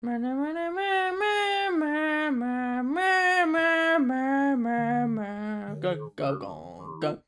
Go go go go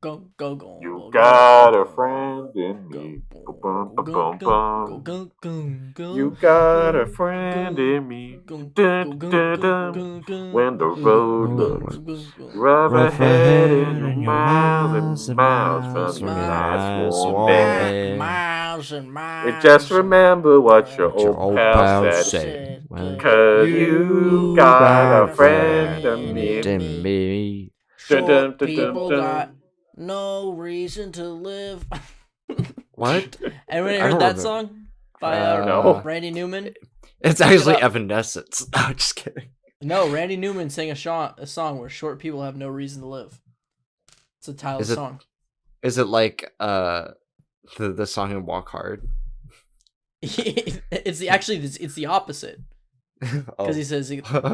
go go go You go go go got a go. friend in Go me. Boom, go boom, boom, go boom, go go boom. go go go You got a go friend go in me. go Dun, go go dun, go dun. go go When the road go looks go go. rough Rough ahead ahead and you're and you're miles miles and and miles miles from a from a nice nice warm warm bed. bed. Miles and And just miles and remember what your what What your old old pal pal said. said. Well, 'Cause you you got got a a friend in friend me. in in me. me. Dun, dun, Short dun, dun, people got dun. no reason to live. What? Anyone I heard don't that remember. song by No. Randy Newman? It's Look it actually up. Evanescence. No, just kidding. No, Randy Newman sang a song where short people have no reason to live. It's the title of Is the it song. is it like the song in Walk Hard? It's the opposite. Because he says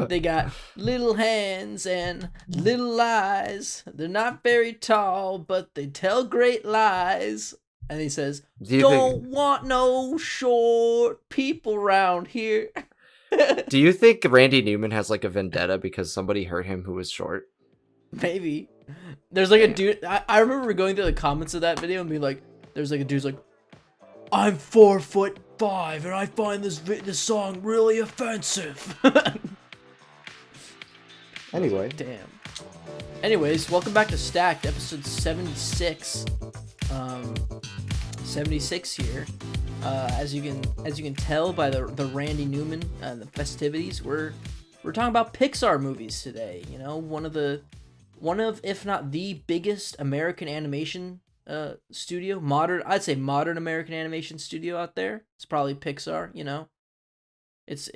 they got little hands and little eyes. They're not very tall, but they tell great lies. And he says, Do you "Don't think want no short people around here." do you think Randy Newman has like a vendetta because somebody hurt him who was short? Maybe. There's like a dude. I remember going through the comments of that video and being like, there's like a dude's like, "I'm 4'5" and I find this song really offensive." Anyway. Damn. Anyways, welcome back to Stacked, episode 76. 76 here. As you can tell by the Randy Newman and the festivities, we're talking about Pixar movies today. You know, one of if not the biggest American animation studio, I'd say modern American animation studio out there. It's probably Pixar. You know, it's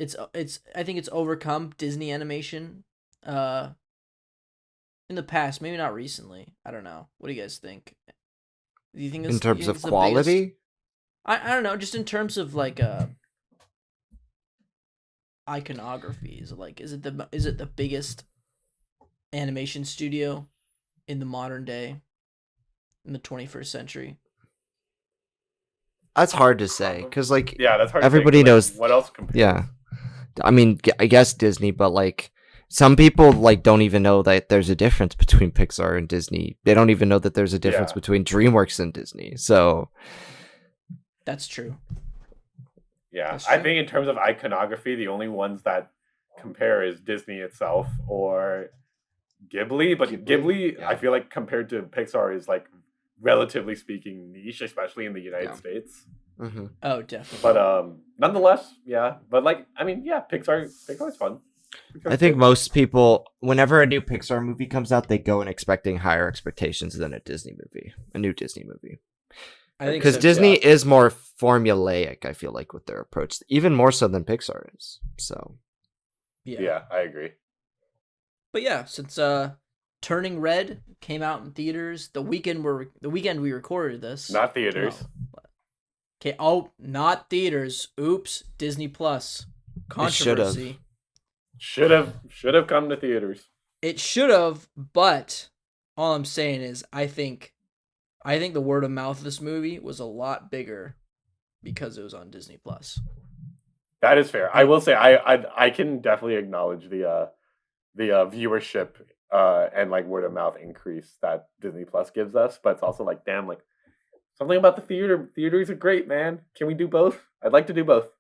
I think it's overcome Disney animation. In the past, maybe not recently. I don't know. What do you guys think? Do you think In terms of quality? I don't know, just in terms of like iconography. Is it the biggest animation studio in the modern day, in the 21st century? That's hard to say because like Yeah, that's hard everybody to say, 'cause, knows. what else compares. Yeah, I mean, I guess Disney, but like some people like don't even know that there's a difference between Pixar and Disney. They don't even know that there's a difference Yeah. between DreamWorks and Disney. So That's true. Yeah, That's I true. think in terms of iconography, the only ones that compare is Disney itself or Ghibli. But Ghibli, yeah. I feel like compared to Pixar is like relatively speaking niche, especially in the United Yeah. States. mhm. Oh, definitely. But nonetheless, yeah. But like, I mean, yeah, Pixar's fun. I think most people, whenever a new Pixar movie comes out, they go in expecting higher expectations than a new Disney movie. I think Because so, Disney yeah. is more formulaic, I feel like, with their approach, even more so than Pixar is. So, Yeah, I agree. But yeah, since Turning Red came out in theaters the weekend we recorded this. Not theaters. No. Okay, oh, not theaters. Oops, Disney Plus. Controversy. Should have come to theaters. It should have, but all I'm saying is I think the word of mouth of this movie was a lot bigger because it was on Disney Plus. That is fair. I will say I can definitely acknowledge the viewership and like word of mouth increase that Disney Plus gives us, but it's also like, damn, like something about the theaters are great, man. Can we do both? I'd like to do both.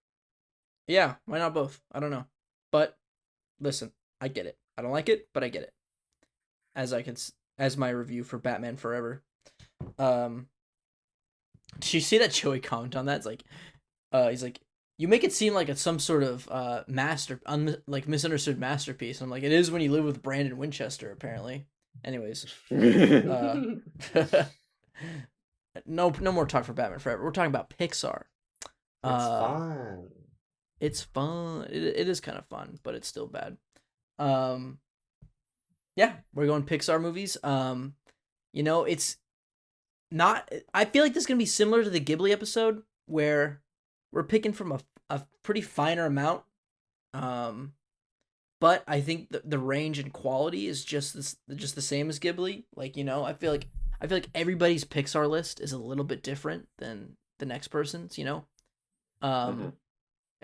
Yeah, why not both? I don't know. But listen, I get it. I don't like it, but I get it. As my review for Batman Forever. Did you see that Joey comment on that? It's like he's like, you make it seem like it's some sort of misunderstood masterpiece. I'm like, it is when you live with Brandon Winchester, apparently. Anyways, no more talk for Batman Forever. We're talking about Pixar. fun. It's fun. It is kind of fun, but it's still bad. Yeah, we're going Pixar movies. You know, it's not. I feel like this is gonna be similar to the Ghibli episode where we're picking from a pretty finer amount. But I think the range and quality is just the same as Ghibli. Like, you know, I feel like everybody's Pixar list is a little bit different than the next person's. You know, Mhm.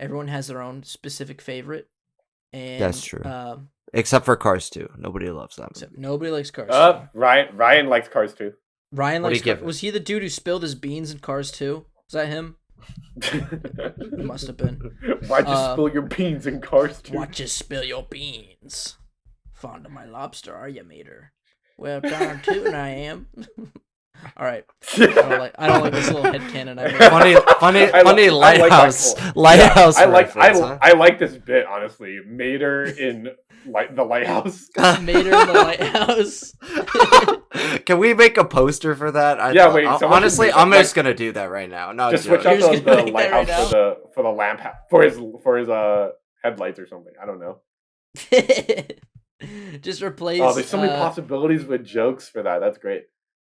Everyone has their own specific favorite. And That's true. Except for Cars 2. Nobody loves that movie. Nobody likes Cars 2. Ryan likes Cars 2. Ryan likes Cars. Give it? Was he the dude who spilled his beans in Cars 2? Was that him? It must have been. Why'd you spill your beans in Cars 2? Why'd you spill your beans? Fond of my lobster, are you, mater? Well, darn tootin' I am. All right. I don't like this little headcanon I made. Funny lighthouse. Lighthouse. I like this bit, honestly. Mater in the lighthouse. Mater in the lighthouse. Can we make a poster for that? Honestly, I'm just gonna do that right now. No, just switch out the lighthouse for the lamp for his headlights or something. I don't know. Just replace. Oh, there's so many possibilities with jokes for that. That's great.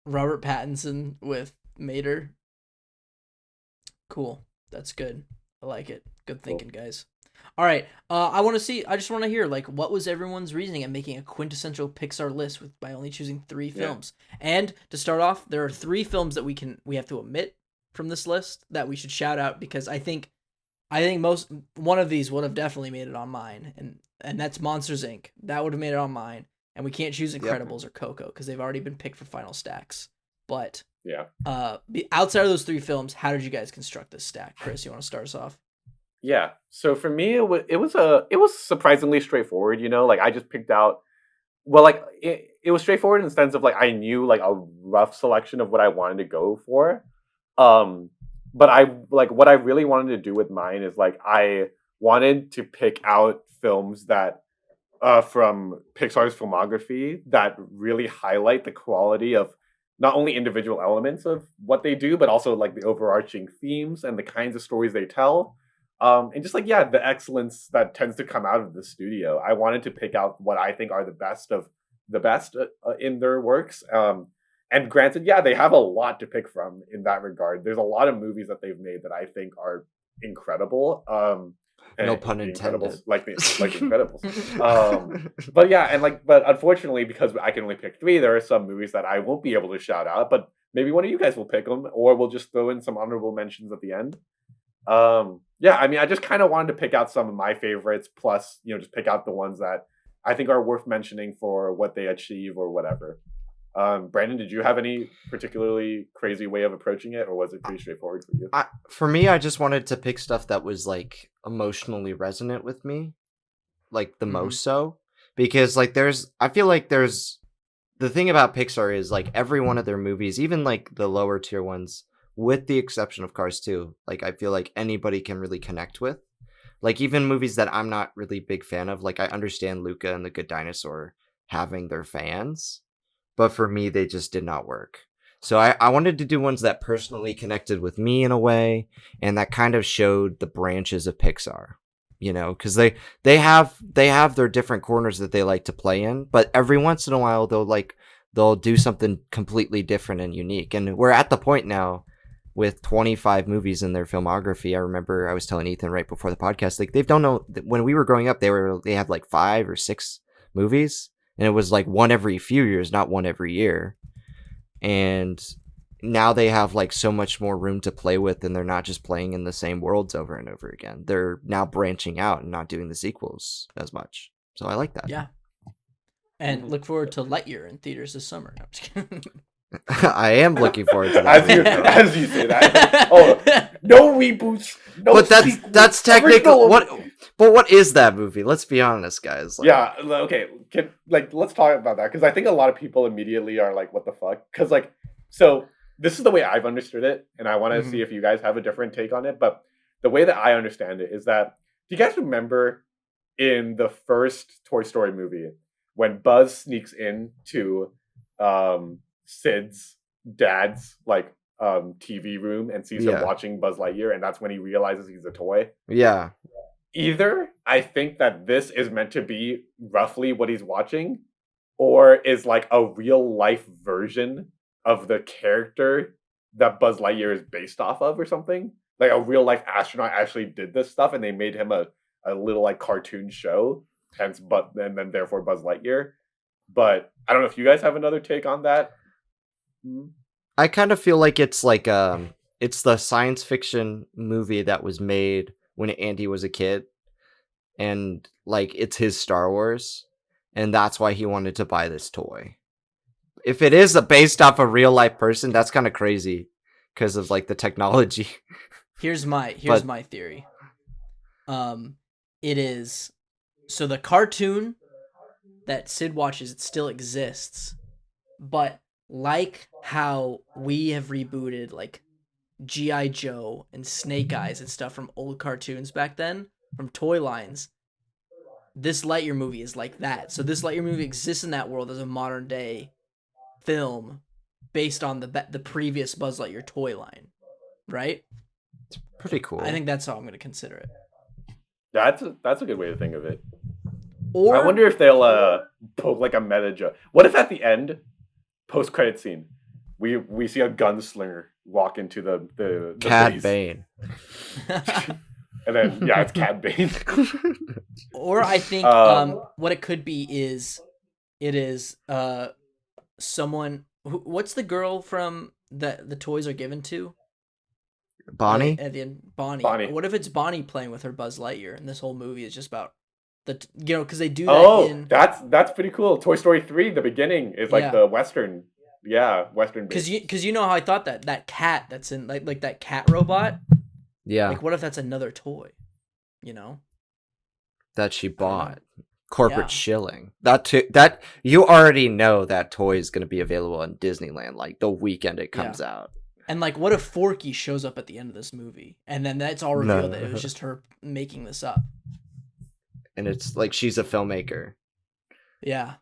Robert Pattinson with Mater. Cool. That's good. I like it. Good thinking, guys. All right. I just want to hear, like, what was everyone's reasoning at making a quintessential Pixar list by only choosing 3 films? And to start off, there are 3 films that we have to omit from this list that we should shout out, because I think one of these would have definitely made it on mine, and that's Monsters Inc. That would have made it on mine. And we can't choose Incredibles or Coco because they've already been picked for final stacks. But outside of those 3 films, how did you guys construct this stack? Chris, you want to start us off? Yeah. So for me, it was surprisingly straightforward. You know, like I just picked out. Well, like it was straightforward in the sense of like I knew like a rough selection of what I wanted to go for. But what I really wanted to do with mine is like I wanted to pick out films that. From Pixar's filmography that really highlight the quality of not only individual elements of what they do, but also like the overarching themes and the kinds of stories they tell. And just like, the excellence that tends to come out of the studio. I wanted to pick out what I think are the best of the best in their works. And granted, they have a lot to pick from in that regard. There's a lot of movies that they've made that I think are incredible. No pun intended. Like Incredibles. But unfortunately, because I can only pick 3, there are some movies that I won't be able to shout out. But maybe one of you guys will pick them, or we'll just throw in some honorable mentions at the end. I just kind of wanted to pick out some of my favorites, plus just pick out the ones that I think are worth mentioning for what they achieve or whatever. Brandon, did you have any particularly crazy way of approaching it, or was it pretty straightforward for you? For me, I just wanted to pick stuff that was like emotionally resonant with me, like the most so, because like I feel like there's the thing about Pixar is like every one of their movies, even like the lower tier ones, with the exception of Cars 2, like I feel like anybody can really connect with. Like even movies that I'm not really big fan of, like I understand Luca and The Good Dinosaur having their fans. But for me, they just did not work. So I wanted to do ones that personally connected with me in a way, and that kind of showed the branches of Pixar, because they have their different corners that they like to play in, but every once in a while they'll do something completely different and unique. And we're at the point now with 25 movies in their filmography. I remember I was telling Ethan right before the podcast, like they've done when we were growing up, they had like 5 or 6 movies. And it was like one every few years, not one every year. And now they have like so much more room to play with, and they're not just playing in the same worlds over and over again. They're now branching out and not doing the sequels as much. So I like that. Yeah. And look forward to Lightyear in theaters this summer. No, I'm just kidding. I am looking forward to that. as you say that. Oh, no reboots. No but that's technical. What is that movie? Let's be honest, guys. Okay. Let's talk about that, because I think a lot of people immediately are like, "What the fuck?" Because so this is the way I've understood it, and I want to see if you guys have a different take on it. But the way that I understand it is that, do you guys remember in the first Toy Story movie when Buzz sneaks into Sid's dad's TV room and sees him watching Buzz Lightyear, and that's when he realizes he's a toy? Yeah. Either I think that this is meant to be roughly what he's watching, or is like a real life version of the character that Buzz Lightyear is based off of or something. Like a real life astronaut actually did this stuff, and they made him a little like cartoon show, hence and then therefore Buzz Lightyear. But I don't know if you guys have another take on that. I kind of feel like it's like it's the science fiction movie that was made when Andy was a kid, and like it's his Star Wars, and that's why he wanted to buy this toy. If it is based off a real life person, that's kind of crazy because of like the technology. Here's my theory. It is so the cartoon that Sid watches, it still exists, but like how we have rebooted like G.I. Joe and Snake Eyes and stuff from old cartoons back then, from toy lines, this Lightyear movie is like that. So this Lightyear movie exists in that world as a modern day film based on the previous Buzz Lightyear toy line, right? It's pretty cool. I think that's how I'm going to consider it. That's a good way to think of it. Or I wonder if they'll poke like a meta joke. What if at the end, post credit scene, we see a gunslinger walk into the Cad base. Bane. And then it's Cad Bane. Or I think what it could be is it is someone what's the girl from that the toys are given to? Bonnie? At the end, Bonnie. Bonnie. What if it's Bonnie playing with her Buzz Lightyear, and this whole movie is just about because they do that in... that's pretty cool. Toy Story 3, the beginning is like the Western, Western. Because you know how I thought that cat that's in like that cat robot. Yeah. Like what if that's another toy? That she bought. Corporate shilling. That you already know that toy is going to be available in Disneyland like the weekend it comes out. And like, what if Forky shows up at the end of this movie, and then that's all revealed that it was just her making this up, and it's like she's a filmmaker. Yeah.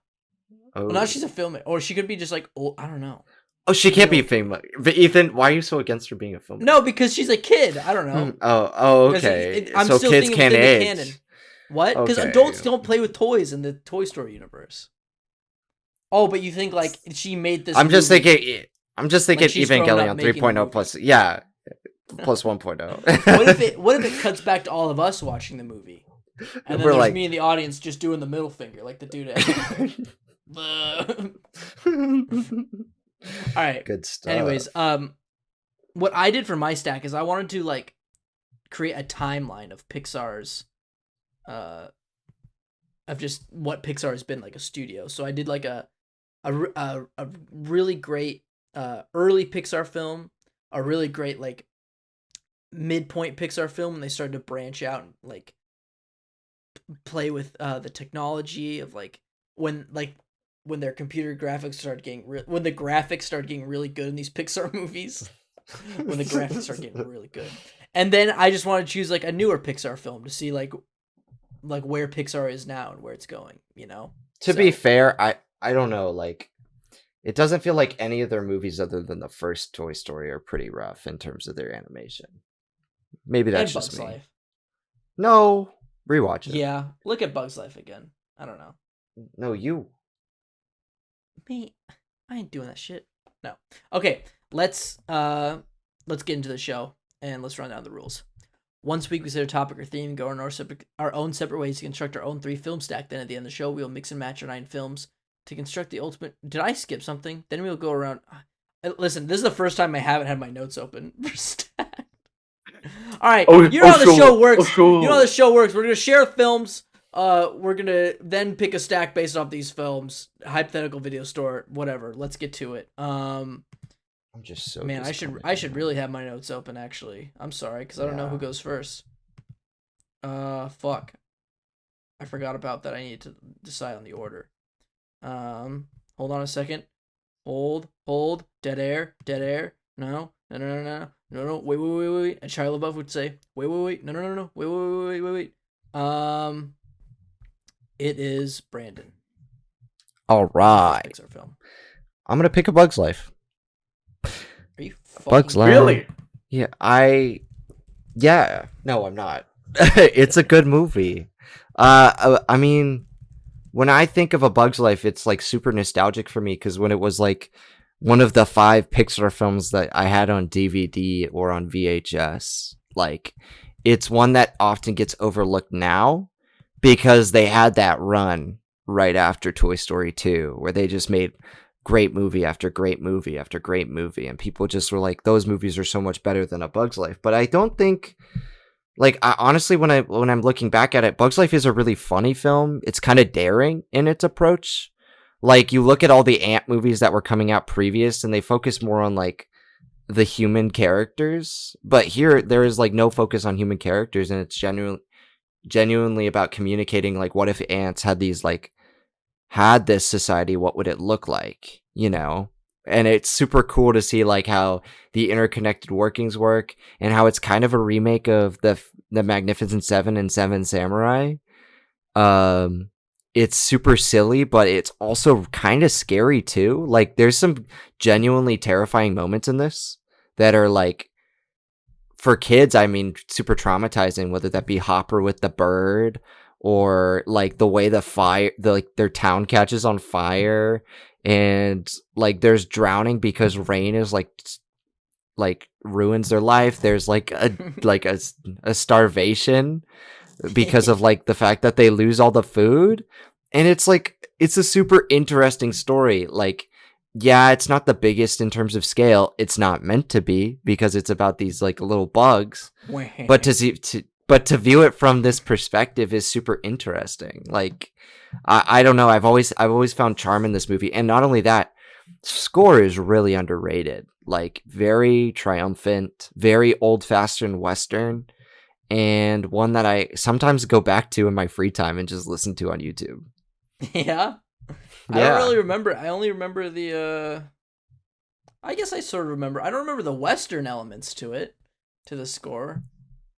Oh. Well, not she's a filmmaker, or she could be just like, I don't know. Oh, she can't be famous. But Ethan, why are you so against her being a filmmaker? No, because she's a kid. I don't know. Oh, okay. I'm so still kids thinking can't within age. the canon. What? Because Okay. adults don't play with toys in the Toy Story universe. Oh, but you think like she made this? I'm just movie, thinking like she's grown Evangelion up making 3.0 plus plus 1.0. What if it cuts back to all of us watching the movie, and then We're there's like... me in the audience just doing the middle finger like the dude. All right. Good stuff. Anyways, what I did for my stack is I wanted to like create a timeline of Pixar's, of just what Pixar has been like a studio. So I did like a really great early Pixar film, a really great like midpoint Pixar film when they started to branch out and like play with the technology of like when their computer graphics started getting when the graphics started getting really good in these Pixar movies. When the graphics start getting really good. And then I just want to choose like a newer Pixar film to see like where Pixar is now and where it's going, To be fair, I don't know, like it doesn't feel like any of their movies other than the first Toy Story are pretty rough in terms of their animation. Maybe that's just Bugs me. Life. No, rewatch it. Yeah, look at Bugs Life again. I don't know. No, you. Me, I ain't doing that shit. No. Okay, let's get into the show and let's run down the rules. Once a week we set a topic or theme, go on our own separate ways to construct our own 3 film stack. Then at the end of the show, we'll mix and match our 9 films to construct the ultimate. Did I skip something? Then we'll go around. Listen, this is the first time I haven't had my notes open for stack. All right, you know how the show works. You know how the show works. We're gonna share films. We're gonna then pick a stack based off these films. Hypothetical video store, whatever. Let's get to it. I'm just so man. I should really have my notes open. Actually, I'm sorry because I don't know who goes first. Fuck. I forgot about that. I need to decide on the order. Hold on a second. Hold. Dead air. No. Wait. And Shia LaBeouf would say, wait. No. Wait. It is Brandon. All right. Pixar film. I'm gonna pick a Bug's Life. Are you Bug's Life? Really? Yeah. No, I'm not. It's a good movie. I mean, when I think of A Bug's Life, it's like super nostalgic for me because when it was like one of the 5 Pixar films that I had on DVD or on VHS, like it's one that often gets overlooked now because they had that run right after Toy Story 2 where they just made great movie after great movie after great movie, and people just were like, those movies are so much better than A Bug's Life. But I don't think like honestly, when I'm looking back at it, Bugs Life is a really funny film. It's kind of daring in its approach. Like you look at all the ant movies that were coming out previous, and they focus more on like the human characters. But here, there is like no focus on human characters, and it's genuinely about communicating. Like, what if ants had this society? What would it look like? You know. And it's super cool to see like how the interconnected workings work, and how it's kind of a remake of the Magnificent Seven and Seven Samurai. It's super silly, but it's also kind of scary too. Like there's some genuinely terrifying moments in this that are like, for kids, I mean, super traumatizing, whether that be Hopper with the bird, or like the way their town catches on fire, and like there's drowning because rain is like ruins their life. There's like a starvation because of like the fact that they lose all the food. And it's like, it's a super interesting story. Like, yeah, it's not the biggest in terms of scale. It's not meant to be, because it's about these like little bugs. But to view it from this perspective is super interesting. Like, I don't know. I've always found charm in this movie, and not only that, score is really underrated. Like, very triumphant, very old-fashioned Western, and one that I sometimes go back to in my free time and just listen to on YouTube. Yeah. I don't really remember. I only remember the I guess I sort of remember. I don't remember the Western elements to the score.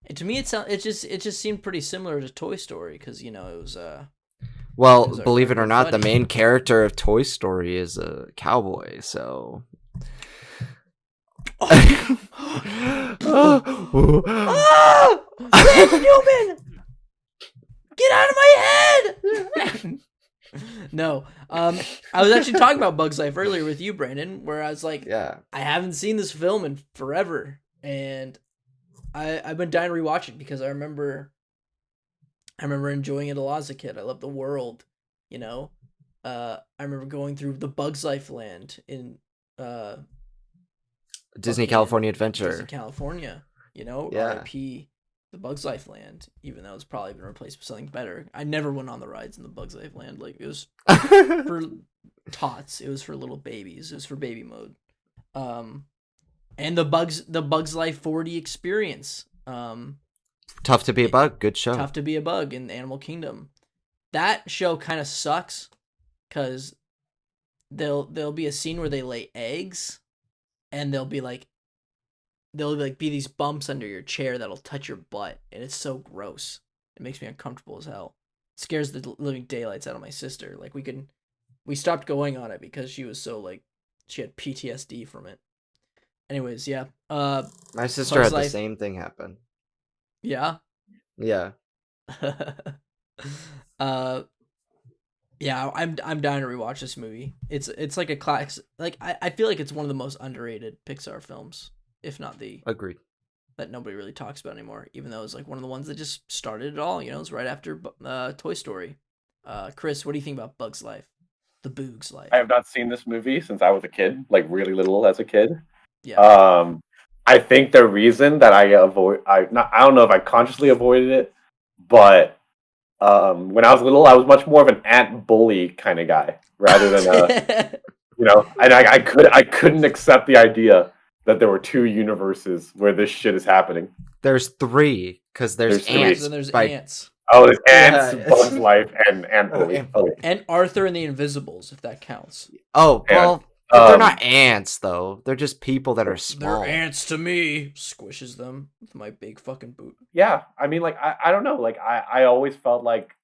And to me, it just seemed pretty similar to Toy Story, because you know it was well, it was believe it or not, buddy. the main character of Toy Story is a cowboy. So. Oh! Randy Newman! Get out of my head! No, I was actually talking about Bugs Life earlier with you, Brandon, where I was like, Yeah. I haven't seen this film in forever, and I've been dying to rewatch it, because I remember enjoying it a lot as a kid. I love the world, you know. I remember going through the Bugs Life land in Disney fucking California Adventure. Disney California, you know. Yeah. R.I.P. the Bugs Life land, even though it's probably been replaced with something better. I never went on the rides in the Bugs Life land. Like, it was for tots. It was for little babies. It was for baby mode. And the Bugs Life 4D experience. Tough to be a bug. Good show. Tough to be a bug in the Animal Kingdom. That show kind of sucks, because there'll be a scene where they lay eggs, and there'll be be these bumps under your chair that'll touch your butt, and it's so gross. It makes me uncomfortable as hell. It scares the living daylights out of my sister. Like, we stopped going on it because she was so like, she had PTSD from it. Anyways, yeah. My sister Bugs had the Life. same thing happen. Yeah. Yeah. Yeah, I'm dying to rewatch this movie. It's like a classic. Like, I feel like it's one of the most underrated Pixar films, if not the Agreed. that nobody really talks about anymore. Even though it's like one of the ones that just started it all. You know, it's right after Toy Story. Chris, what do you think about Bugs Life? The Boog's Life. I have not seen this movie since I was a kid, like really little as a kid. Yeah. I think the reason that I don't know if I consciously avoided it, but when I was little, I was much more of an ant bully kind of guy rather than and I couldn't accept the idea that there were two universes where this shit is happening. There's three, because there's ants. And there's by- ants. Oh, there's ants, Bugs Life, and Ant Bully. Okay. And Arthur and the Invisibles, if that counts. Oh, well, they're not ants, though. They're just people that are small. They're ants to me. Squishes them with my big fucking boot. Yeah, I mean, like, I don't know. Like, I always felt like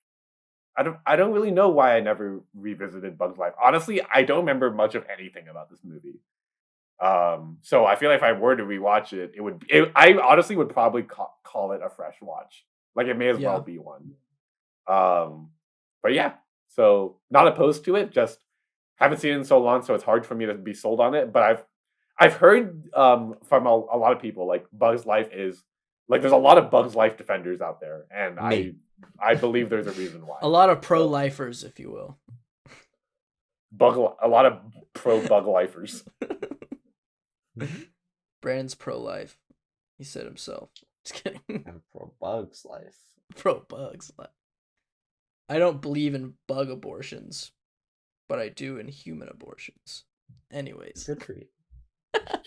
I don't really know why I never revisited Bugs Life. Honestly, I don't remember much of anything about this movie. So I feel like if I were to rewatch it, I honestly would probably call it a fresh watch. Like, it may as well be one. But yeah, so not opposed to it. Just haven't seen it in so long, so it's hard for me to be sold on it. But I've heard from a lot of people, like, Bugs Life is like, there's a lot of Bugs Life defenders out there, and I believe there's a reason why. A lot of pro-lifers, if you will. A lot of pro-Bug Lifers. Brandon's pro-life. He said himself. Just kidding. And for Bug's Life. Pro Bugs Life. I don't believe in bug abortions, but I do in human abortions. Anyways. Good for you.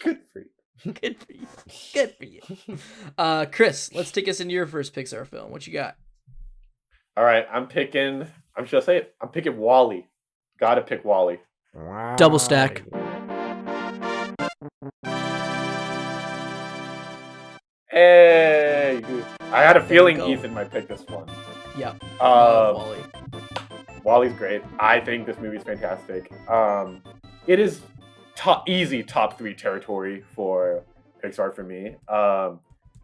Good for you. Good for you. Good for you. Chris, let's take us into your first Pixar film. What you got? All right, I'm picking Wally. Gotta pick Wally. Double stack. Hey, I had a feeling go. Ethan might pick this one. Yep. Um, Wally. Wally's great. I think this movie's fantastic. It is easy top 3 territory for Pixar for me.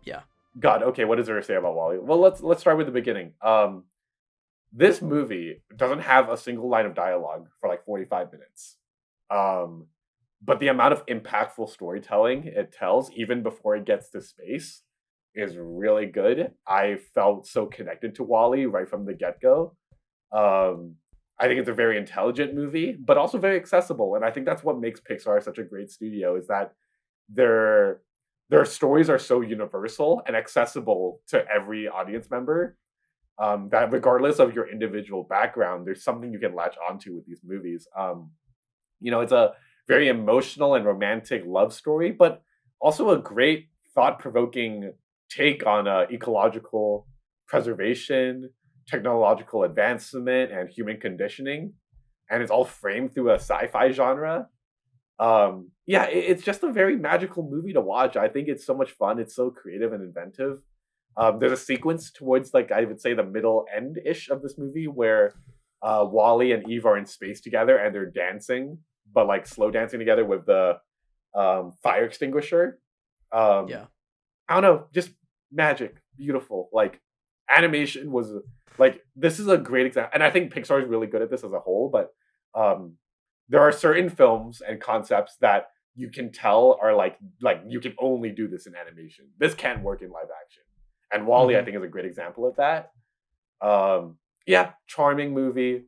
Yeah. God, okay, what is there to say about Wally? Well, let's start with the beginning. This movie doesn't have a single line of dialogue for like 45 minutes. But the amount of impactful storytelling it tells, even before it gets to space, is really good. I felt so connected to Wally right from the get-go. I think it's a very intelligent movie, but also very accessible. And I think that's what makes Pixar such a great studio, is that their stories are so universal and accessible to every audience member, that regardless of your individual background, there's something you can latch onto with these movies. It's a very emotional and romantic love story, but also a great thought-provoking take on ecological preservation, technological advancement, and human conditioning. And it's all framed through a sci-fi genre. It's just a very magical movie to watch. I think it's so much fun. It's so creative and inventive. There's a sequence towards, like, I would say the middle end-ish of this movie where Wally and Eve are in space together and they're dancing, but like slow dancing together with the fire extinguisher. Yeah. I don't know, just magic, beautiful. Like, animation was like, this is a great example, and I think Pixar is really good at this as a whole. But there are certain films and concepts that you can tell are like you can only do this in animation. This can't work in live action, and Wally, I think, is a great example of that. Charming movie,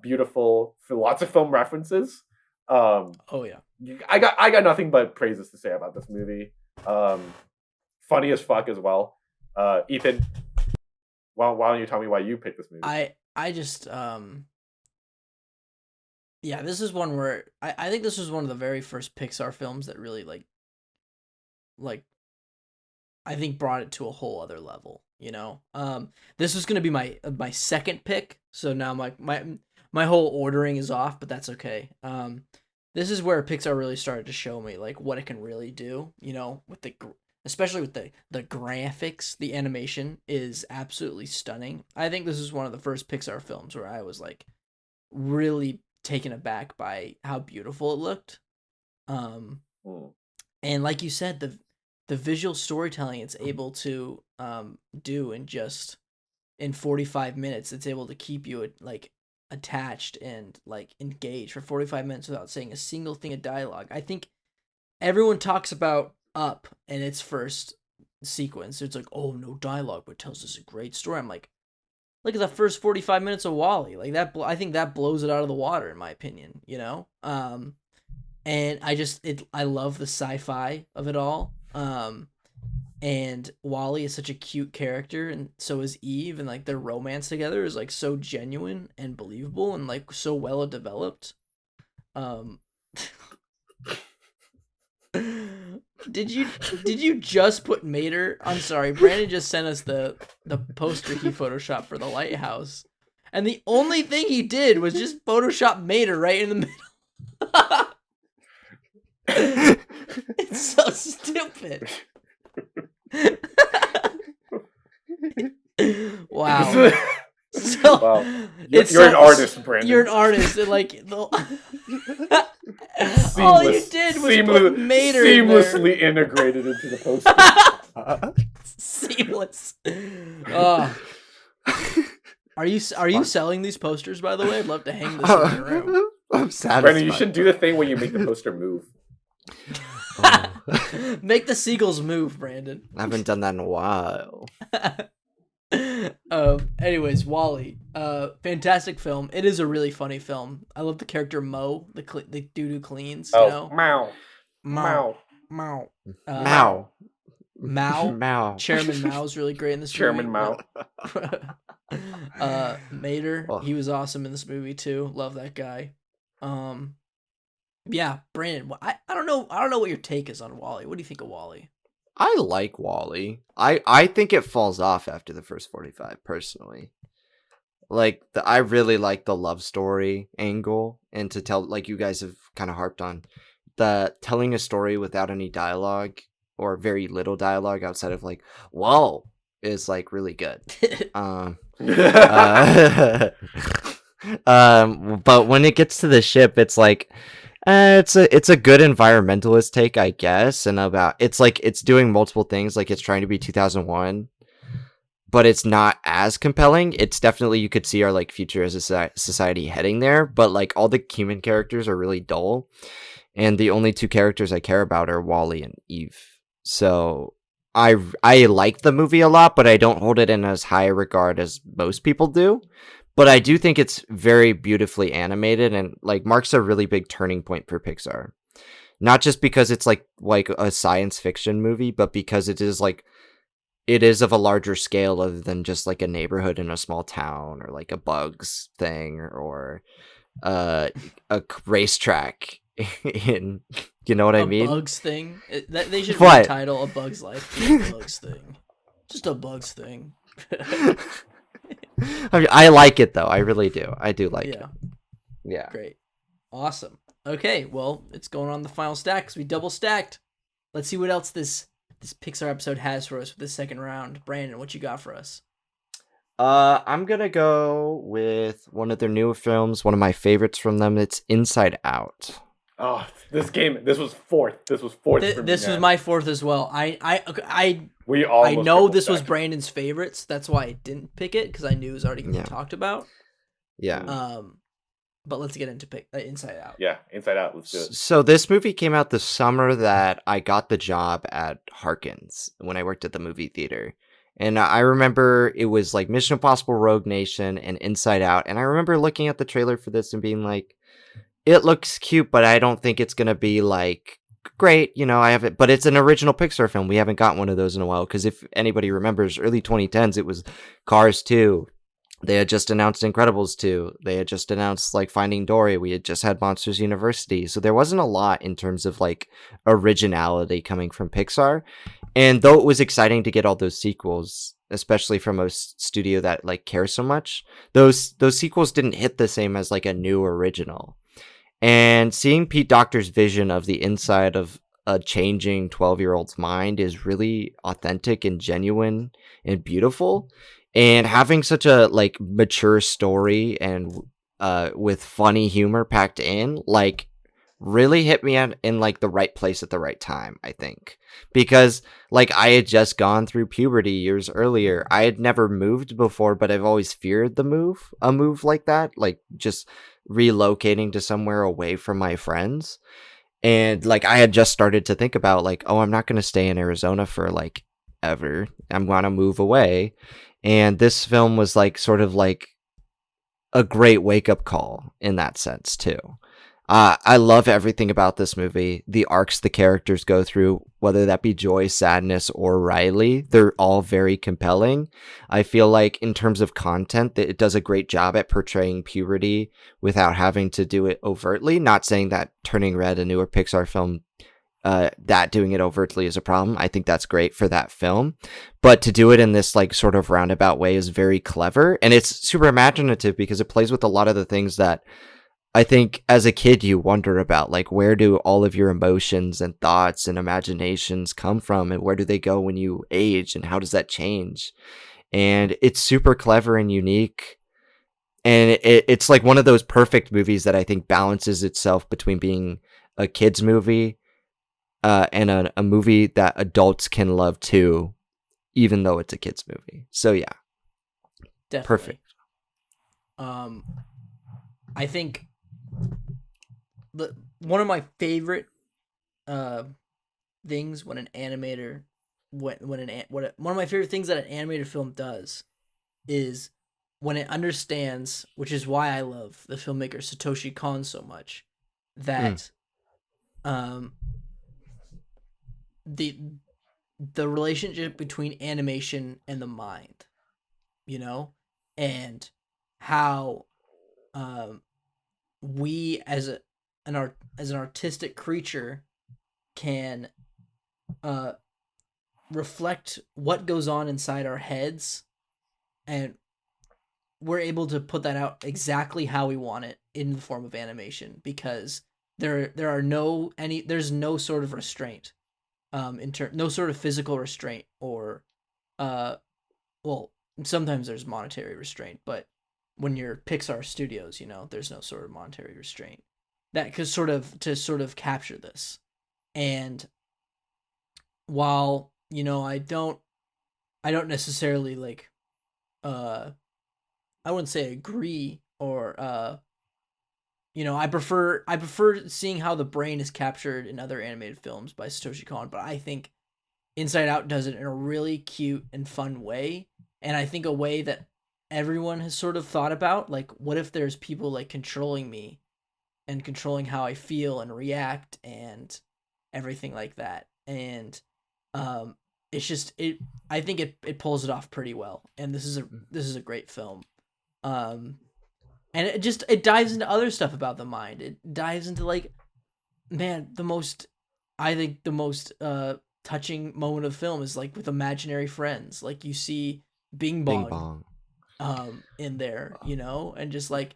beautiful, for lots of film references. Oh yeah. I got nothing but praises to say about this movie. Funny as fuck as well. Ethan, why don't you tell me why you picked this movie? I just this is one where I think this was one of the very first Pixar films that really like I think brought it to a whole other level, you know. This was gonna be my second pick, so now my whole ordering is off, but that's okay. This is where Pixar really started to show me like what it can really do, you know, with especially with the graphics. The animation is absolutely stunning. I think this is one of the first Pixar films where I was like really taken aback by how beautiful it looked. And like you said, the visual storytelling it's able to do in 45 minutes, it's able to keep you like attached and like engaged for 45 minutes without saying a single thing of dialogue. I think everyone talks about Up and its first sequence. It's like, oh, no dialogue, but tells us a great story. I'm like, look at the first 45 minutes of Wally. Like that, I think that blows it out of the water, in my opinion, you know? And I love the sci-fi of it all. And Wally is such a cute character, and so is Eve, and like their romance together is like so genuine and believable and like so well developed. Did you just put Mater? I'm sorry, Brandon just sent us the poster he photoshopped for the lighthouse, and the only thing he did was just Photoshop Mater right in the middle. It's so stupid. Wow. So wow. You're an artist, Brandon. You're an artist, and like all you did was put Mater seamlessly integrated into the poster. Seamless. Are you selling these posters, by the way? I'd love to hang this in your room. I'm satisfied. Brandon, you should do the thing where you make the poster move. Make the seagulls move, Brandon. I haven't done that in a while. Anyways, Wally, fantastic film. It is a really funny film. I love the character Mo, the dude who cleans. You know, Meow. Meow. Meow. Mao. Mao. Chairman Mao's really great in this Chairman movie. Mao. Mater, Oh. he was awesome in this movie too. Love that guy. Yeah, Brandon, I don't know what your take is on Wally. What do you think of Wally? I like Wally. I think it falls off after the first 45 personally. Like I really like the love story angle, and to tell, like you guys have kind of harped on, the telling a story without any dialogue or very little dialogue outside of like whoa is like really good. But when it gets to the ship, it's like it's a good environmentalist take, I guess, and about it's like it's doing multiple things, like it's trying to be 2001, but it's not as compelling. It's definitely, you could see our like future as a society heading there, but like all the human characters are really dull, and the only two characters I care about are Wally and Eve. So I like the movie a lot, but I don't hold it in as high regard as most people do. But I do think it's very beautifully animated and like marks a really big turning point for Pixar. Not just because it's like a science fiction movie, but because it is of a larger scale other than just like a neighborhood in a small town or like a Bugs thing or a racetrack in, you know what I mean? A Bugs thing. They should What? retitle A Bug's Life to A Bugs Thing. Just A Bugs Thing. I mean, I like it though. I really do. I do like it. Yeah. Great. Awesome. Okay, well, it's going on the final stack because we double stacked. Let's see what else this Pixar episode has for us for the second round. Brandon, what you got for us? I'm gonna go with one of their newer films, one of my favorites from them. It's Inside Out. Oh, this was fourth. This was fourth. For me, This was my fourth as well. I know this was Brandon's favorites. That's why I didn't pick it, because I knew it was already going to be talked about. Yeah. But let's get into Inside Out. Yeah, Inside Out. Let's do it. So this movie came out the summer that I got the job at Harkins when I worked at the movie theater. And I remember it was like Mission Impossible Rogue Nation and Inside Out. And I remember looking at the trailer for this and being like, it looks cute, but I don't think it's going to be like great. You know, I haven't, but it's an original Pixar film. We haven't got one of those in a while. Because if anybody remembers, early 2010s, it was Cars 2. They had just announced Incredibles 2. They had just announced like Finding Dory. We had just had Monsters University. So there wasn't a lot in terms of like originality coming from Pixar. And though it was exciting to get all those sequels, especially from a studio that like cares so much, those sequels didn't hit the same as like a new original. And seeing Pete Docter's vision of the inside of a changing 12-year-old's mind is really authentic and genuine and beautiful. And having such a like mature story and with funny humor packed in, like really hit me in like the right place at the right time, I think. Because like I had just gone through puberty years earlier. I had never moved before, but I've always feared a move like that, like just relocating to somewhere away from my friends. And like I had just started to think about like, oh, I'm not going to stay in Arizona for like ever. I'm going to move away. And this film was like sort of like a great wake up call in that sense too. I love everything about this movie. The arcs the characters go through, whether that be joy, sadness, or Riley, they're all very compelling. I feel like in terms of content, that it does a great job at portraying puberty without having to do it overtly. Not saying that Turning Red, a newer Pixar film, that doing it overtly is a problem. I think that's great for that film, but to do it in this like sort of roundabout way is very clever, and it's super imaginative because it plays with a lot of the things that I think as a kid you wonder about, like where do all of your emotions and thoughts and imaginations come from, and where do they go when you age, and how does that change? And it's super clever and unique, and it's like one of those perfect movies that I think balances itself between being a kid's movie and a movie that adults can love too, even though it's a kid's movie. So yeah, definitely. Perfect. I think one of my favorite things when an animator one of my favorite things that an animated film does is when it understands, which is why I love the filmmaker Satoshi Kon so much, that the relationship between animation and the mind, and how we as an artistic creature can reflect what goes on inside our heads, and we're able to put that out exactly how we want it in the form of animation, because there's no sort of restraint, no sort of physical restraint, or well, sometimes there's monetary restraint, but when you're Pixar Studios, there's no sort of monetary restraint that could sort of capture this. And while I don't necessarily like I wouldn't say agree, or I prefer seeing how the brain is captured in other animated films by Satoshi Kon, but I think Inside Out does it in a really cute and fun way, and I think a way that everyone has sort of thought about, like, what if there's people like controlling me and controlling how I feel and react and everything like that. And it's just I think it pulls it off pretty well, and this is a great film. And it dives into other stuff about the mind. It dives into, like, man, the most touching moment of the film is like with imaginary friends. Like, you see Bing Bong, in there, and just like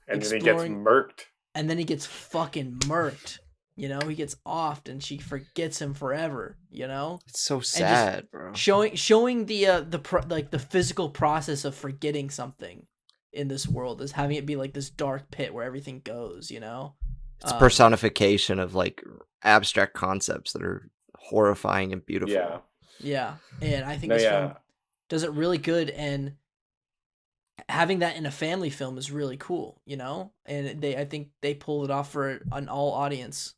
and exploring, then he gets murked. And then he gets fucking murked. He gets offed and she forgets him forever, It's so sad, bro. Showing the physical process of forgetting something in this world, is having it be like this dark pit where everything goes, It's a personification of like abstract concepts that are horrifying and beautiful. Yeah. And I think this film does it really good, and having that in a family film is really cool, and I think they pulled it off for an all audience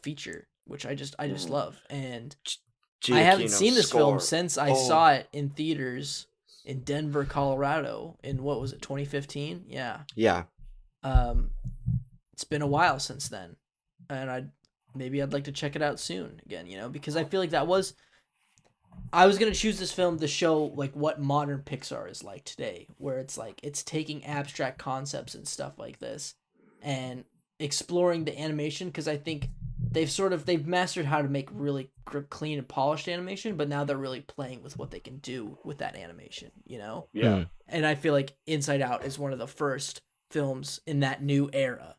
feature, which I just love. And I haven't seen this film since I saw it in theaters in Denver, Colorado in, what was it, 2015? Yeah. It's been a while since then, and I'd like to check it out soon again, because I feel like I was going to choose this film to show like what modern Pixar is like today, where it's like it's taking abstract concepts and stuff like this and exploring the animation, because I think they've mastered how to make really clean and polished animation, but now they're really playing with what they can do with that animation, Yeah. And I feel like Inside Out is one of the first films in that new era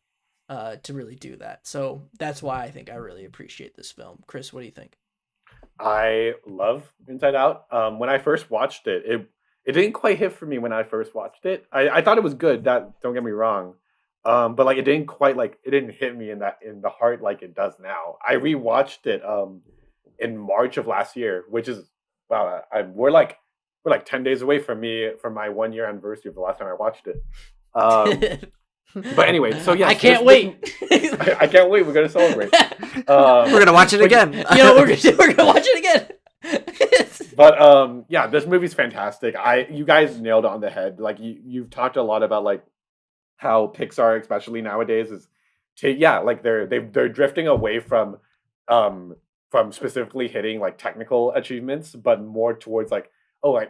to really do that. So that's why I think I really appreciate this film. Chris, what do you think? I love Inside Out. When I first watched it, it didn't quite hit for me when I first watched it. I thought it was good. That, don't get me wrong. But like it didn't hit me in the heart like it does now. I rewatched it in March of last year, which is, wow, we're like 10 days away from my 1 year anniversary of the last time I watched it. But anyway, so yeah, I can't wait. I can't wait. We're gonna celebrate. We're gonna watch it again. We're gonna watch it again. But yeah, this movie's fantastic. You guys nailed it on the head. Like you've talked a lot about like how Pixar, especially nowadays, is like they're drifting away from specifically hitting like technical achievements, but more towards like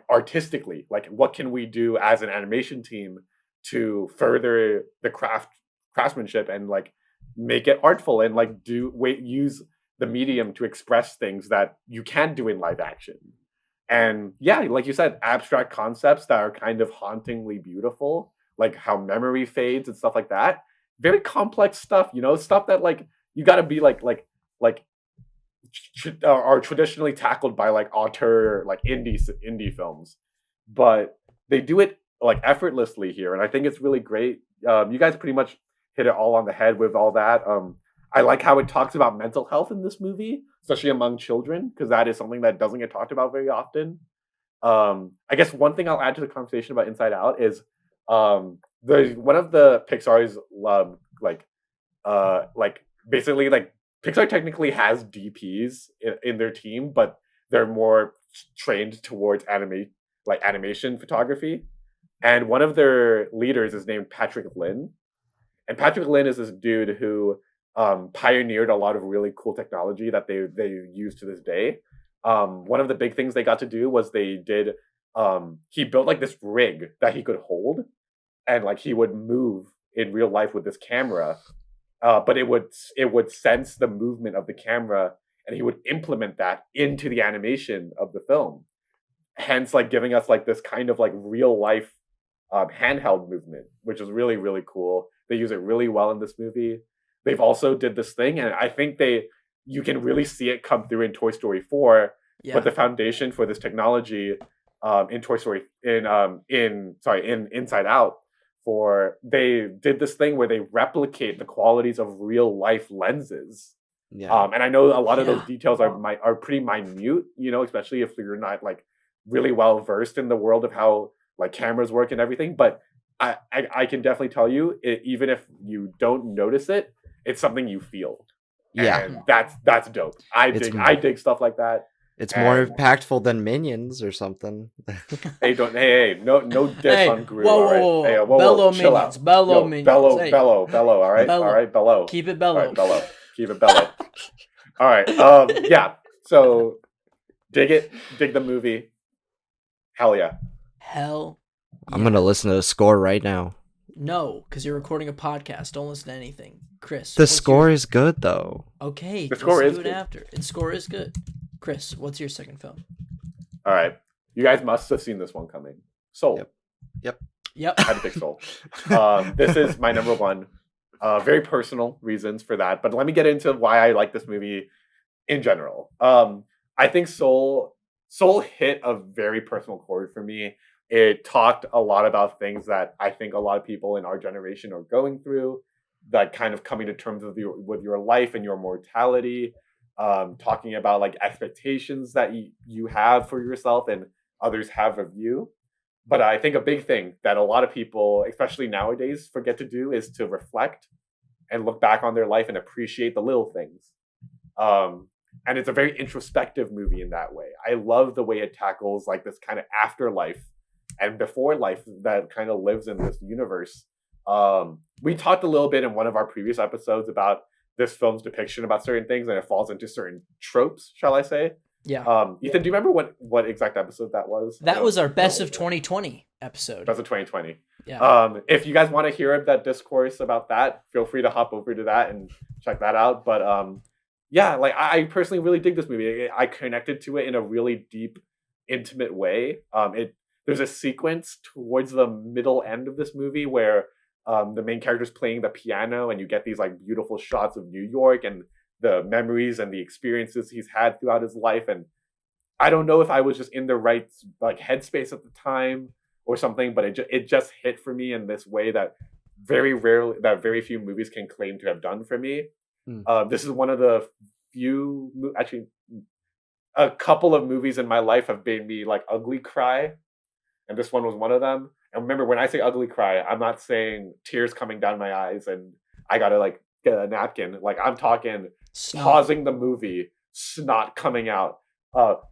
artistically, like what can we do as an animation team to further the craftsmanship and like make it artful and like use the medium to express things that you can't do in live action. And yeah, like you said, abstract concepts that are kind of hauntingly beautiful, like how memory fades and stuff like that. Very complex stuff, stuff that like you got to be are traditionally tackled by like auteur, like indie films, but they do it like effortlessly here, and I think it's really great. You guys pretty much hit it all on the head with all that. I like how it talks about mental health in this movie, especially among children, because that is something that doesn't get talked about very often. I guess one thing I'll add to the conversation about Inside Out is there's one of the Pixar's basically like Pixar technically has DPs in their team, but they're more trained towards animation photography. And one of their leaders is named Patrick Lynn. And Patrick Lynn is this dude who pioneered a lot of really cool technology that they use to this day. one of the big things they got to do was he built like this rig that he could hold, and like he would move in real life with this camera, but it would sense the movement of the camera, and he would implement that into the animation of the film, hence like giving us like this kind of like real life handheld movement, which is really, really cool. They use it really well in this movie. They've also did this thing, and I think you can really see it come through in Toy Story 4. Yeah. But the foundation for this technology in Toy Story in Inside Out, they did this thing where they replicate the qualities of real life lenses. Yeah. And I know a lot of those details are pretty minute, especially if you're not like really well versed in the world of how like cameras work and everything. But I can definitely tell you, even if you don't notice it, it's something you feel. Yeah, and that's dope. I dig stuff like that. It's more impactful than Minions or something. Hey, no diss on Gru. Whoa, Hey, bellow chill Minions, out. bellow Minions. Bellow, all right? Bellow. All right, bellow. Keep it bellow. All right, bellow. Keep it bellow. All right, yeah. So, dig the movie. Hell yeah. Hell yeah. I'm going to listen to the score right now. No, because you're recording a podcast. Don't listen to anything. Chris. The score is good, though. Okay. The score is good. After. The score is good. Chris, what's your second film? All right. You guys must have seen this one coming. Soul. Yep. I had to pick Soul. This is my number one. Very personal reasons for that. But let me get into why I like this movie in general. I think Soul hit a very personal chord for me. It talked a lot about things that I think a lot of people in our generation are going through, that kind of coming to terms with your life and your mortality, talking about like expectations that you have for yourself and others have of you. But I think a big thing that a lot of people, especially nowadays, forget to do is to reflect and look back on their life and appreciate the little things. And it's a very introspective movie in that way. I love the way it tackles like this kind of afterlife and before life that kind of lives in this universe. We talked a little bit in one of our previous episodes about this film's depiction about certain things, and it falls into certain tropes, shall I say? Yeah. Ethan, do you remember what exact episode that was? That was our best of 2020 episode. Best of 2020. Yeah. If you guys want to hear that discourse about that, feel free to hop over to that and check that out. But yeah, like I personally really dig this movie. I connected to it in a really deep, intimate way. There's a sequence towards the middle end of this movie where the main character's playing the piano, and you get these like beautiful shots of New York and the memories and the experiences he's had throughout his life. And I don't know if I was just in the right like headspace at the time or something, but it just hit for me in this way that very few movies can claim to have done for me. This is one of the few, actually, a couple of movies in my life have made me like ugly cry, and this one was one of them. And remember, when I say ugly cry, I'm not saying tears coming down my eyes and I gotta like get a napkin. Like I'm talking pausing the movie, snot coming out,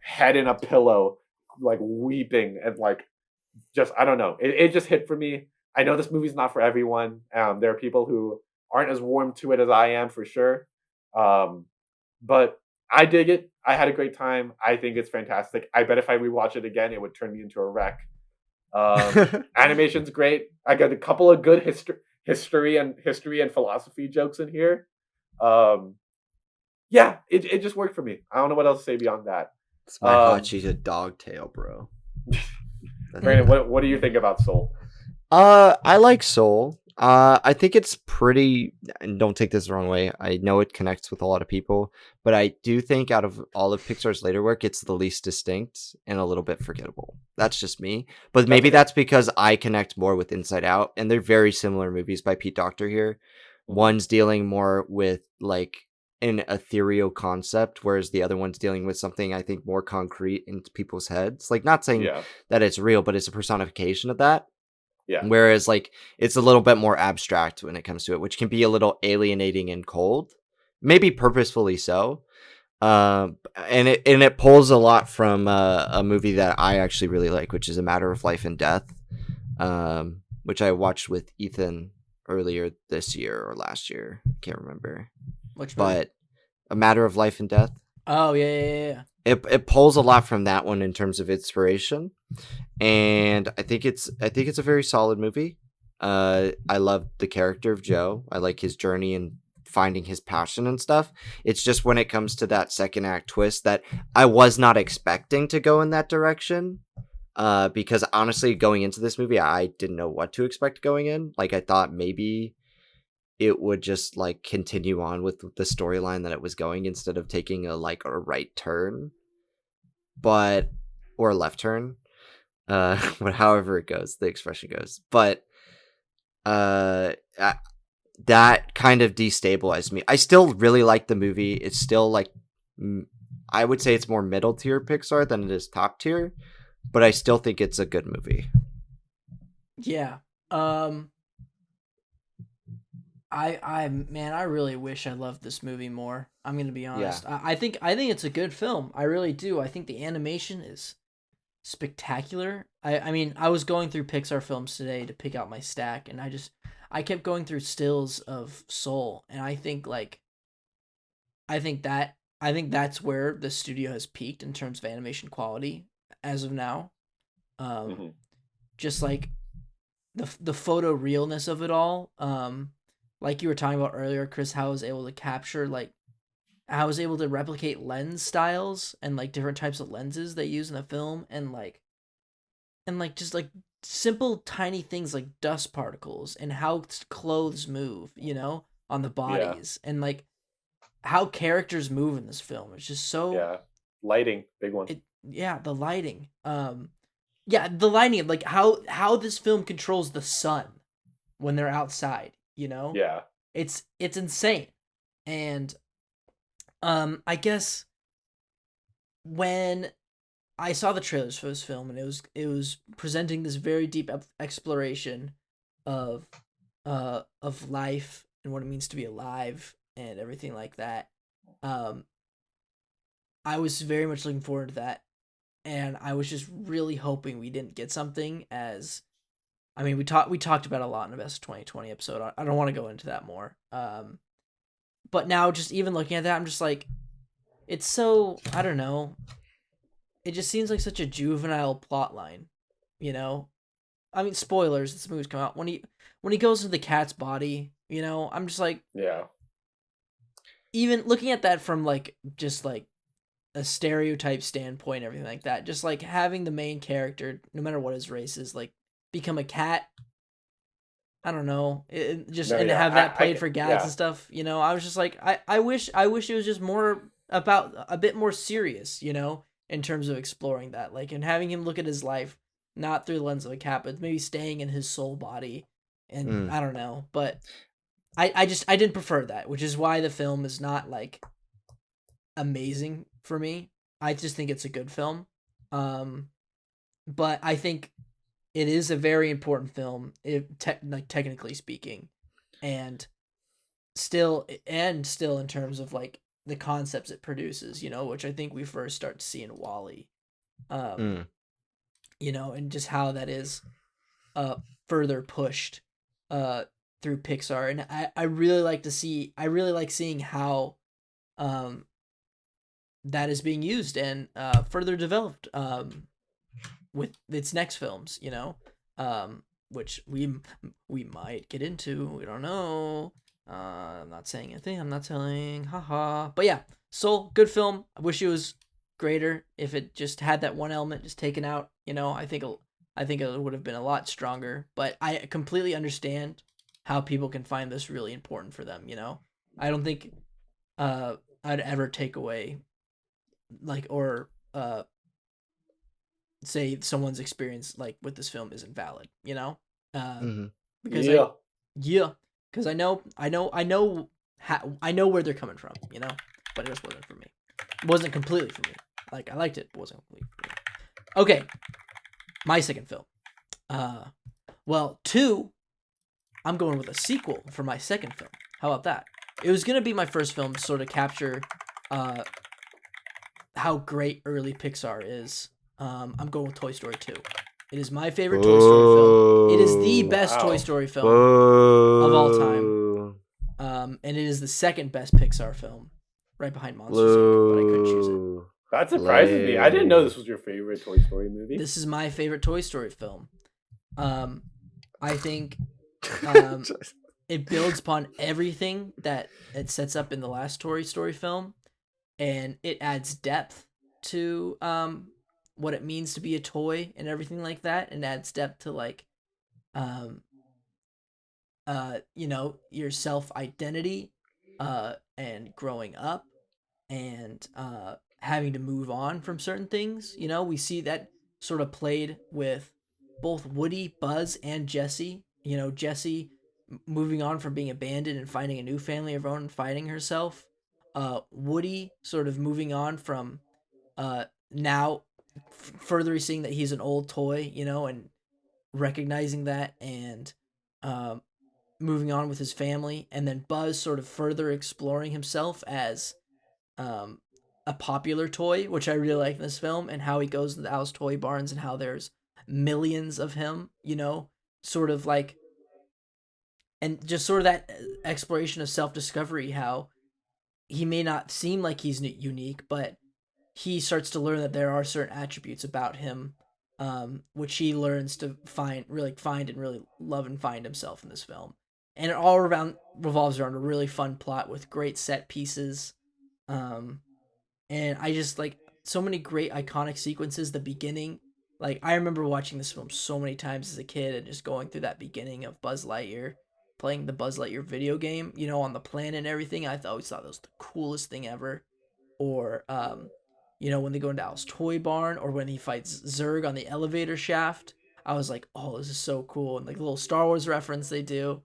head in a pillow, like weeping, and like just I don't know. It just hit for me. I know this movie's not for everyone. There are people who aren't as warm to it as I am, for sure. But I dig it. I had a great time. I think it's fantastic. I bet if I rewatch it again, it would turn me into a wreck. Animation's great. I got a couple of good history and philosophy jokes in here. Yeah, it just worked for me. I don't know what else to say beyond that. It's my hot cheese a dog tail, bro. Brandon, what do you think about Soul? I like Soul. I think it's pretty, and don't take this the wrong way, I know it connects with a lot of people, but I do think out of all of Pixar's later work, it's the least distinct and a little bit forgettable. That's just me. But maybe that's because I connect more with Inside Out, and they're very similar movies by Pete Docter here. One's dealing more with like an ethereal concept, whereas the other one's dealing with something I think more concrete in people's heads. Like not saying that it's real, but it's a personification of that. Yeah. Whereas like it's a little bit more abstract when it comes to it, which can be a little alienating and cold, maybe purposefully so. And it pulls a lot from a movie that I actually really like, which is A Matter of Life and Death, which I watched with Ethan earlier this year or last year. I can't remember. Which movie? But A Matter of Life and Death. Oh yeah. It pulls a lot from that one in terms of inspiration, and I think it's a very solid movie. I love the character of Joe. I like his journey and finding his passion and stuff. It's just when it comes to that second act twist that I was not expecting to go in that direction. Because honestly, going into this movie, I didn't know what to expect going in. Like, I thought maybe it would just like continue on with the storyline that it was going instead of taking a right turn, but or a left turn. But however it goes, the expression goes. But uh, uh, that kind of destabilized me. I still really like the movie. It's still like I would say it's more middle tier Pixar than it is top tier, but I still think it's a good movie. Yeah. I really wish I loved this movie more. I'm gonna be honest. Yeah. I think it's a good film. I really do. I think the animation is spectacular. I mean, I was going through Pixar films today to pick out my stack, and I kept going through stills of Soul, and I think that's where the studio has peaked in terms of animation quality as of now. Um, Mm-hmm. just like the photo realness of it all. Like you were talking about earlier, Chris, how I was able to capture like I was able to replicate lens styles and like different types of lenses they use in the film, and like just like simple tiny things like dust particles and how clothes move, on the Yeah, bodies, and like how characters move in this film. It's just so yeah. Lighting, big one. yeah, the lighting. Yeah, the lighting, like how this film controls the sun when they're outside, Yeah. It's insane. And I guess when I saw the trailers for this film, and it was presenting this very deep exploration of of life and what it means to be alive and everything like that. Um I was very much looking forward to that, and I was just really hoping we didn't get something as I mean, we talked about it a lot in the best 2020 episode. I don't want to go into that more. But now just even looking at that, I'm just like, it's so, I don't know. It just seems like such a juvenile plot line, you know? I mean, spoilers, this movie's come out. When he goes into the cat's body, I'm just like, Yeah. even looking at that from like just like a stereotype standpoint, everything like that, just like having the main character, no matter what his race is, like become a cat. I don't know, just No, and yeah. have that I played for Gads yeah. and stuff. I was just like, I wish it was just more about a bit more serious, in terms of exploring that, like, and having him look at his life not through the lens of a cat, but maybe staying in his soul body, and Mm. I don't know, but I didn't prefer that, which is why the film is not like amazing for me. I just think it's a good film. Um, but I think it is a very important film, if like technically speaking, and still in terms of like the concepts it produces, which I think we first start to see in Wally, um, Mm. and just how that is further pushed uh through Pixar, and I really like seeing how um that is being used and further developed with its next films, which we might get into. We don't know. I'm not saying anything. I'm not telling. Haha. But yeah, Soul, good film. I wish it was greater. If it just had that one element just taken out, I think it would have been a lot stronger. But I completely understand how people can find this really important for them. I don't think I'd ever take away like or say someone's experience like with this film isn't valid, Mm-hmm. because Yeah. because I know where they're coming from, but it just wasn't for me. It wasn't completely for me. Like, I liked it, but wasn't completely for me. Okay, my second film. Well, I'm going with a sequel for my second film. How about that? It was gonna be my first film to sort of capture how great early Pixar is. I'm going with Toy Story 2. It is my favorite Toy Story film. It is the best Wow. Toy Story film Whoa. of all time. And it is the second best Pixar film. right behind Monsters Inc., but I couldn't choose it. Blue. That surprises me. I didn't know this was your favorite Toy Story movie. This is my favorite Toy Story film. I think it builds upon everything that it sets up in the last Toy Story film, and it adds depth to what it means to be a toy and everything like that, and adds depth to like your self-identity and growing up and having to move on from certain things. We see that sort of played with both Woody, Buzz, and Jessie. Jessie moving on from being abandoned and finding a new family of her own and fighting herself. Woody sort of moving on from now further seeing that he's an old toy, and recognizing that and moving on with his family. And then Buzz sort of further exploring himself as a popular toy, which I really like in this film, and how he goes to the Alice toy barns and how there's millions of him, sort of like, and just sort of that exploration of self-discovery, how he may not seem like he's unique, but he starts to learn that there are certain attributes about him, which he learns to find and really love and find himself in this film. And it all revolves around a really fun plot with great set pieces. And I just like so many great iconic sequences. The beginning, like I remember watching this film so many times as a kid and just going through that beginning of Buzz Lightyear, playing the Buzz Lightyear video game, on the planet and everything. I always thought that was the coolest thing ever. Or, when they go into Al's toy barn, or when he fights Zurg on the elevator shaft, I was like, oh, this is so cool. And like the little Star Wars reference they do.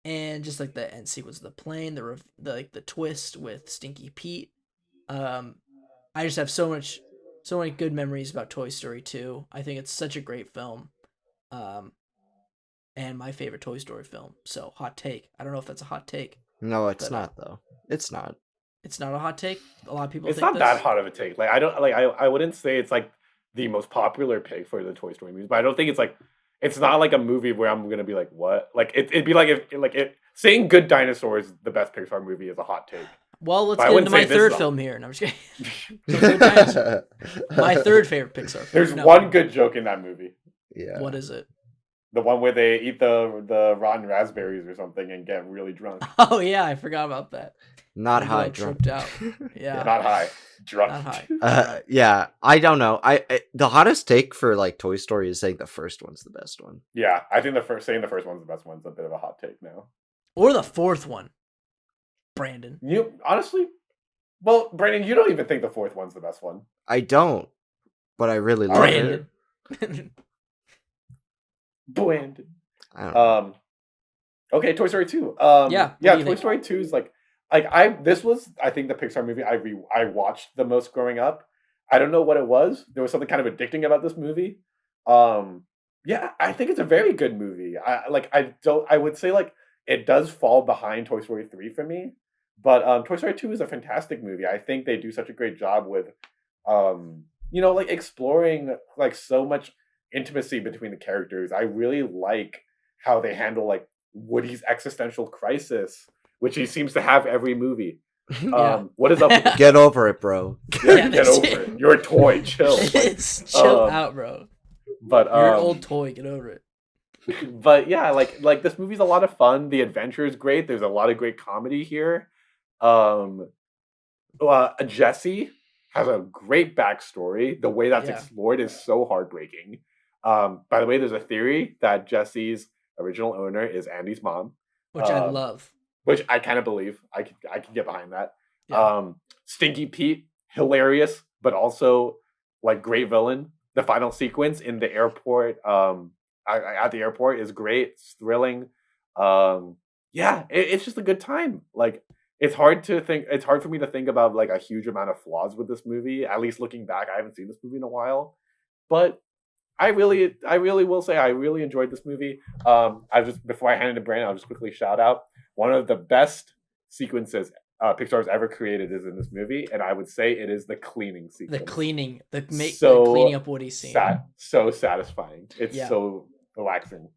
And just like the end sequence of the plane, the twist with Stinky Pete. I just have so many good memories about Toy Story 2. I think it's such a great film. And my favorite Toy Story film. So, hot take. I don't know if that's a hot take. No, it's not though. It's not. It's not a hot take. A lot of people. It's think not that hot of a take. Like I wouldn't say it's like the most popular pick for the Toy Story movies, but I don't think it's like it's not like a movie where I'm gonna be like, what? Like it'd be like if saying Good Dinosaur is the best Pixar movie is a hot take. Well, let's get into my third film here. No, I'm just kidding. My third favorite Pixar film. There's one good joke in that movie. Yeah. What is it? The one where they eat the rotten raspberries or something and get really drunk. Oh yeah, I forgot about that. Not high, drunk. Tripped out. Yeah. Not high, drunk. Not high. Yeah, I don't know. I the hottest take for like Toy Story is saying the first one's the best one. Yeah, I think saying the first one's the best one's a bit of a hot take now. Or the fourth one, Brandon. You honestly, well, Brandon, you don't even think the fourth one's the best one. I don't, but I really love it. Brandon. I don't know. Okay, Toy Story 2. Yeah, Toy Story 2 is this was I think the Pixar movie I watched the most growing up. I don't know what it was. There was something kind of addicting about this movie. Yeah, I think it's a very good movie. I would say like it does fall behind Toy Story 3 for me, but Toy Story 2 is a fantastic movie. I think they do such a great job with like exploring like so much intimacy between the characters. I really like how they handle like Woody's existential crisis, which he seems to have every movie. Yeah. What is up with that? Get over it, bro. Get over it. You're a toy. Chill. Chill out, bro. But you're an old toy. Get over it. But yeah, like this movie's a lot of fun. The adventure is great. There's a lot of great comedy here. Jessie has a great backstory. The way that's explored is so heartbreaking. By the way, there's a theory that Jessie's original owner is Andy's mom, which I love. Which I kind of believe. I can get behind that. Yeah. Stinky Pete, hilarious, but also like great villain. The final sequence in the airport, at the airport, is great. It's thrilling. It's just a good time. Like it's hard for me to think about like a huge amount of flaws with this movie. At least looking back, I haven't seen this movie in a while, but I really will say I really enjoyed this movie. Before I hand it to Brandon, I'll just quickly shout out one of the best sequences Pixar's ever created is in this movie, and I would say it is the cleaning sequence. The cleaning up Woody's scene. So satisfying. It's so relaxing.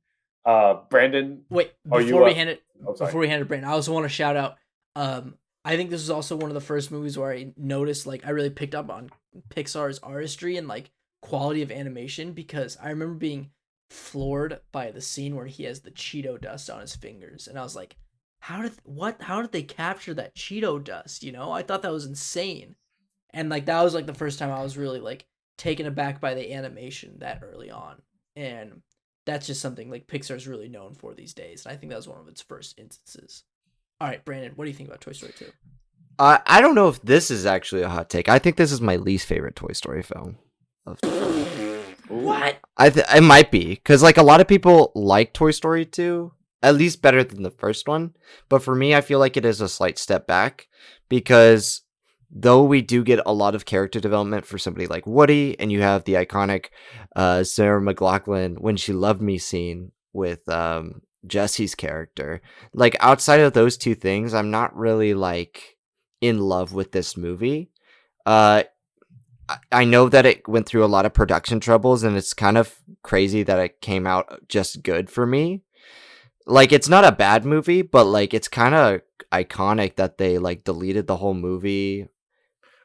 Brandon, wait, before we hand it to Brandon, I also want to shout out I think this is also one of the first movies where I noticed, like, I really picked up on Pixar's artistry and like quality of animation, because I remember being floored by the scene where he has the Cheeto dust on his fingers, and I was like, how did they capture that Cheeto dust? You know, I thought that was insane, and like that was like the first time I was really like taken aback by the animation that early on, and that's just something like Pixar's really known for these days, and I think that was one of its first instances. All right, Brandon, what do you think about Toy Story 2? I don't know if this is actually a hot take. I think this is my least favorite Toy Story film. What? It might be, because like a lot of people like Toy Story 2, at least better than the first one. But for me, I feel like it is a slight step back, because though we do get a lot of character development for somebody like Woody, and you have the iconic Sarah McLachlan "When She Loved Me" scene with Jesse's character, like outside of those two things, I'm not really like in love with this movie. I know that it went through a lot of production troubles, and it's kind of crazy that it came out just good for me. Like, it's not a bad movie, but like it's kind of iconic that they like deleted the whole movie.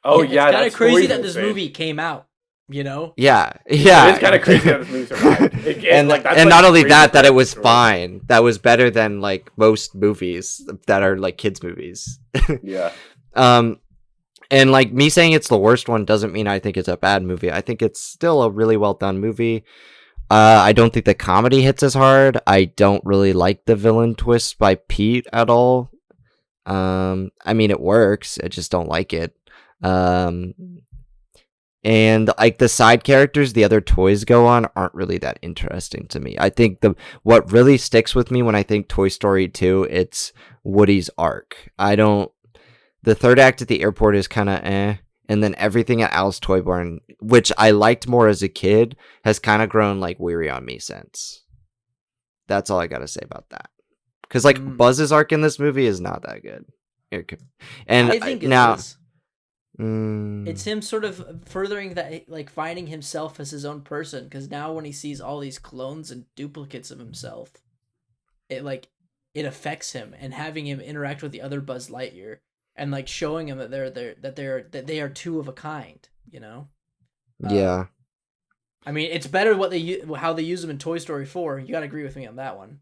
Oh It's yeah, kind of that's crazy story's that this insane. movie came out. You know? Yeah. It's kind of crazy that this movie survived. And like, that's, and like, not only crazy that it was story. fine. That was better than like most movies that are like kids movies. Yeah. And like me saying it's the worst one doesn't mean I think it's a bad movie. I think it's still a really well done movie. I don't think the comedy hits as hard. I don't really like the villain twist by Pete at all. I mean, it works. I just don't like it. And like the side characters the other toys go on aren't really that interesting to me. I think what really sticks with me when I think Toy Story 2, it's Woody's arc. The third act at the airport is kind of and then everything at Al's Toy Barn, which I liked more as a kid, has kind of grown like weary on me since. That's all I gotta say about that. Because like Buzz's arc in this movie is not that good. And I think now. it is. It's him sort of furthering that, like finding himself as his own person, because now when he sees all these clones and duplicates of himself, it affects him, and having him interact with the other Buzz Lightyear and like showing him that they are two of a kind, you know? Yeah. I mean, it's better how they use them in Toy Story 4. You gotta agree with me on that one.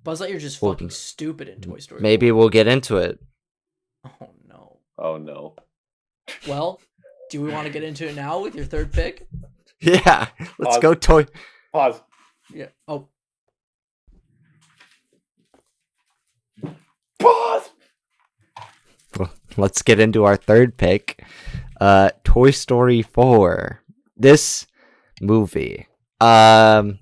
Buzz Lightyear's just fucking stupid in Toy Story 4. Maybe we'll get into it. Oh no. Oh no. Well, do we want to get into it now with your third pick? Yeah, let's go toy. Pause. Yeah. Oh. Pause. Well, let's get into our third pick. Toy Story 4. This movie. I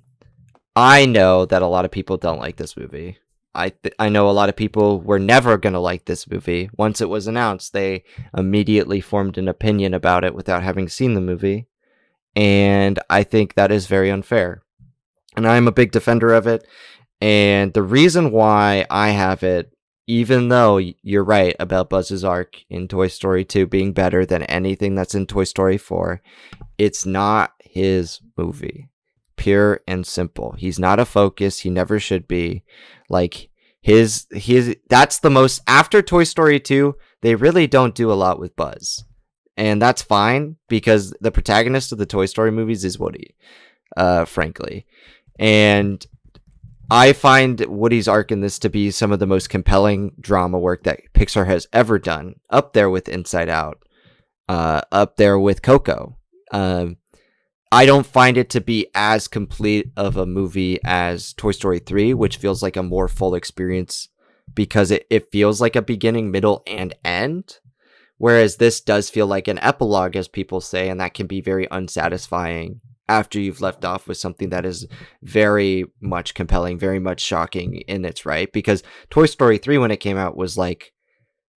know that a lot of people don't like this movie. I know a lot of people were never going to like this movie. Once it was announced, they immediately formed an opinion about it without having seen the movie. And I think that is very unfair. And I'm a big defender of it. And the reason why I have it, even though you're right about Buzz's arc in Toy Story 2 being better than anything that's in Toy Story 4, it's not his movie. Pure and simple. He's not a focus. He never should be. Like that's the most, after Toy Story 2, they really don't do a lot with Buzz. And that's fine, because the protagonist of the Toy Story movies is Woody, frankly. And I find Woody's arc in this to be some of the most compelling drama work that Pixar has ever done, up there with Inside Out, up there with Coco. I don't find it to be as complete of a movie as Toy Story 3, which feels like a more full experience, because it feels like a beginning, middle, and end. Whereas this does feel like an epilogue, as people say, and that can be very unsatisfying after you've left off with something that is very much compelling, very much shocking in its right. Because Toy Story 3, when it came out, was like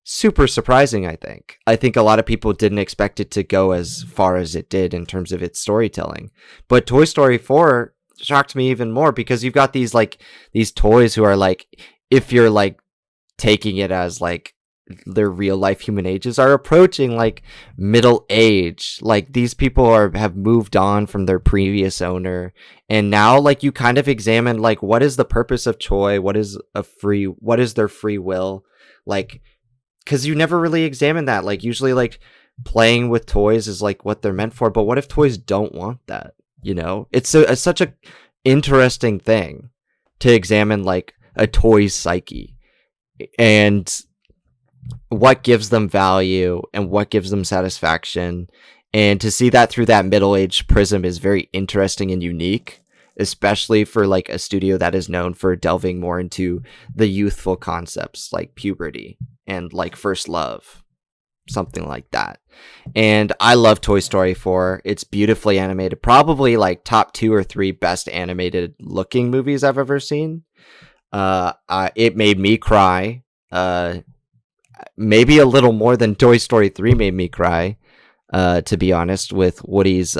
super surprising, I think. I think a lot of people didn't expect it to go as far as it did in terms of its storytelling. But Toy Story 4 shocked me even more, because you've got these toys who are like, if you're like taking it as like their real life human ages are approaching like middle age. Like these people have moved on from their previous owner, and now like you kind of examine like what is the purpose of toy, what is their free will, like because you never really examine that. Like usually like playing with toys is like what they're meant for, but what if toys don't want that? It's such a interesting thing to examine, like a toy's psyche and what gives them value and what gives them satisfaction. And to see that through that middle-aged prism is very interesting and unique, especially for like a studio that is known for delving more into the youthful concepts like puberty and like first love, something like that. And I love Toy Story 4. It's beautifully animated, probably like top 2 or 3 best animated looking movies I've ever seen. It made me cry. Maybe a little more than Toy Story 3 made me cry, to be honest, with Woody's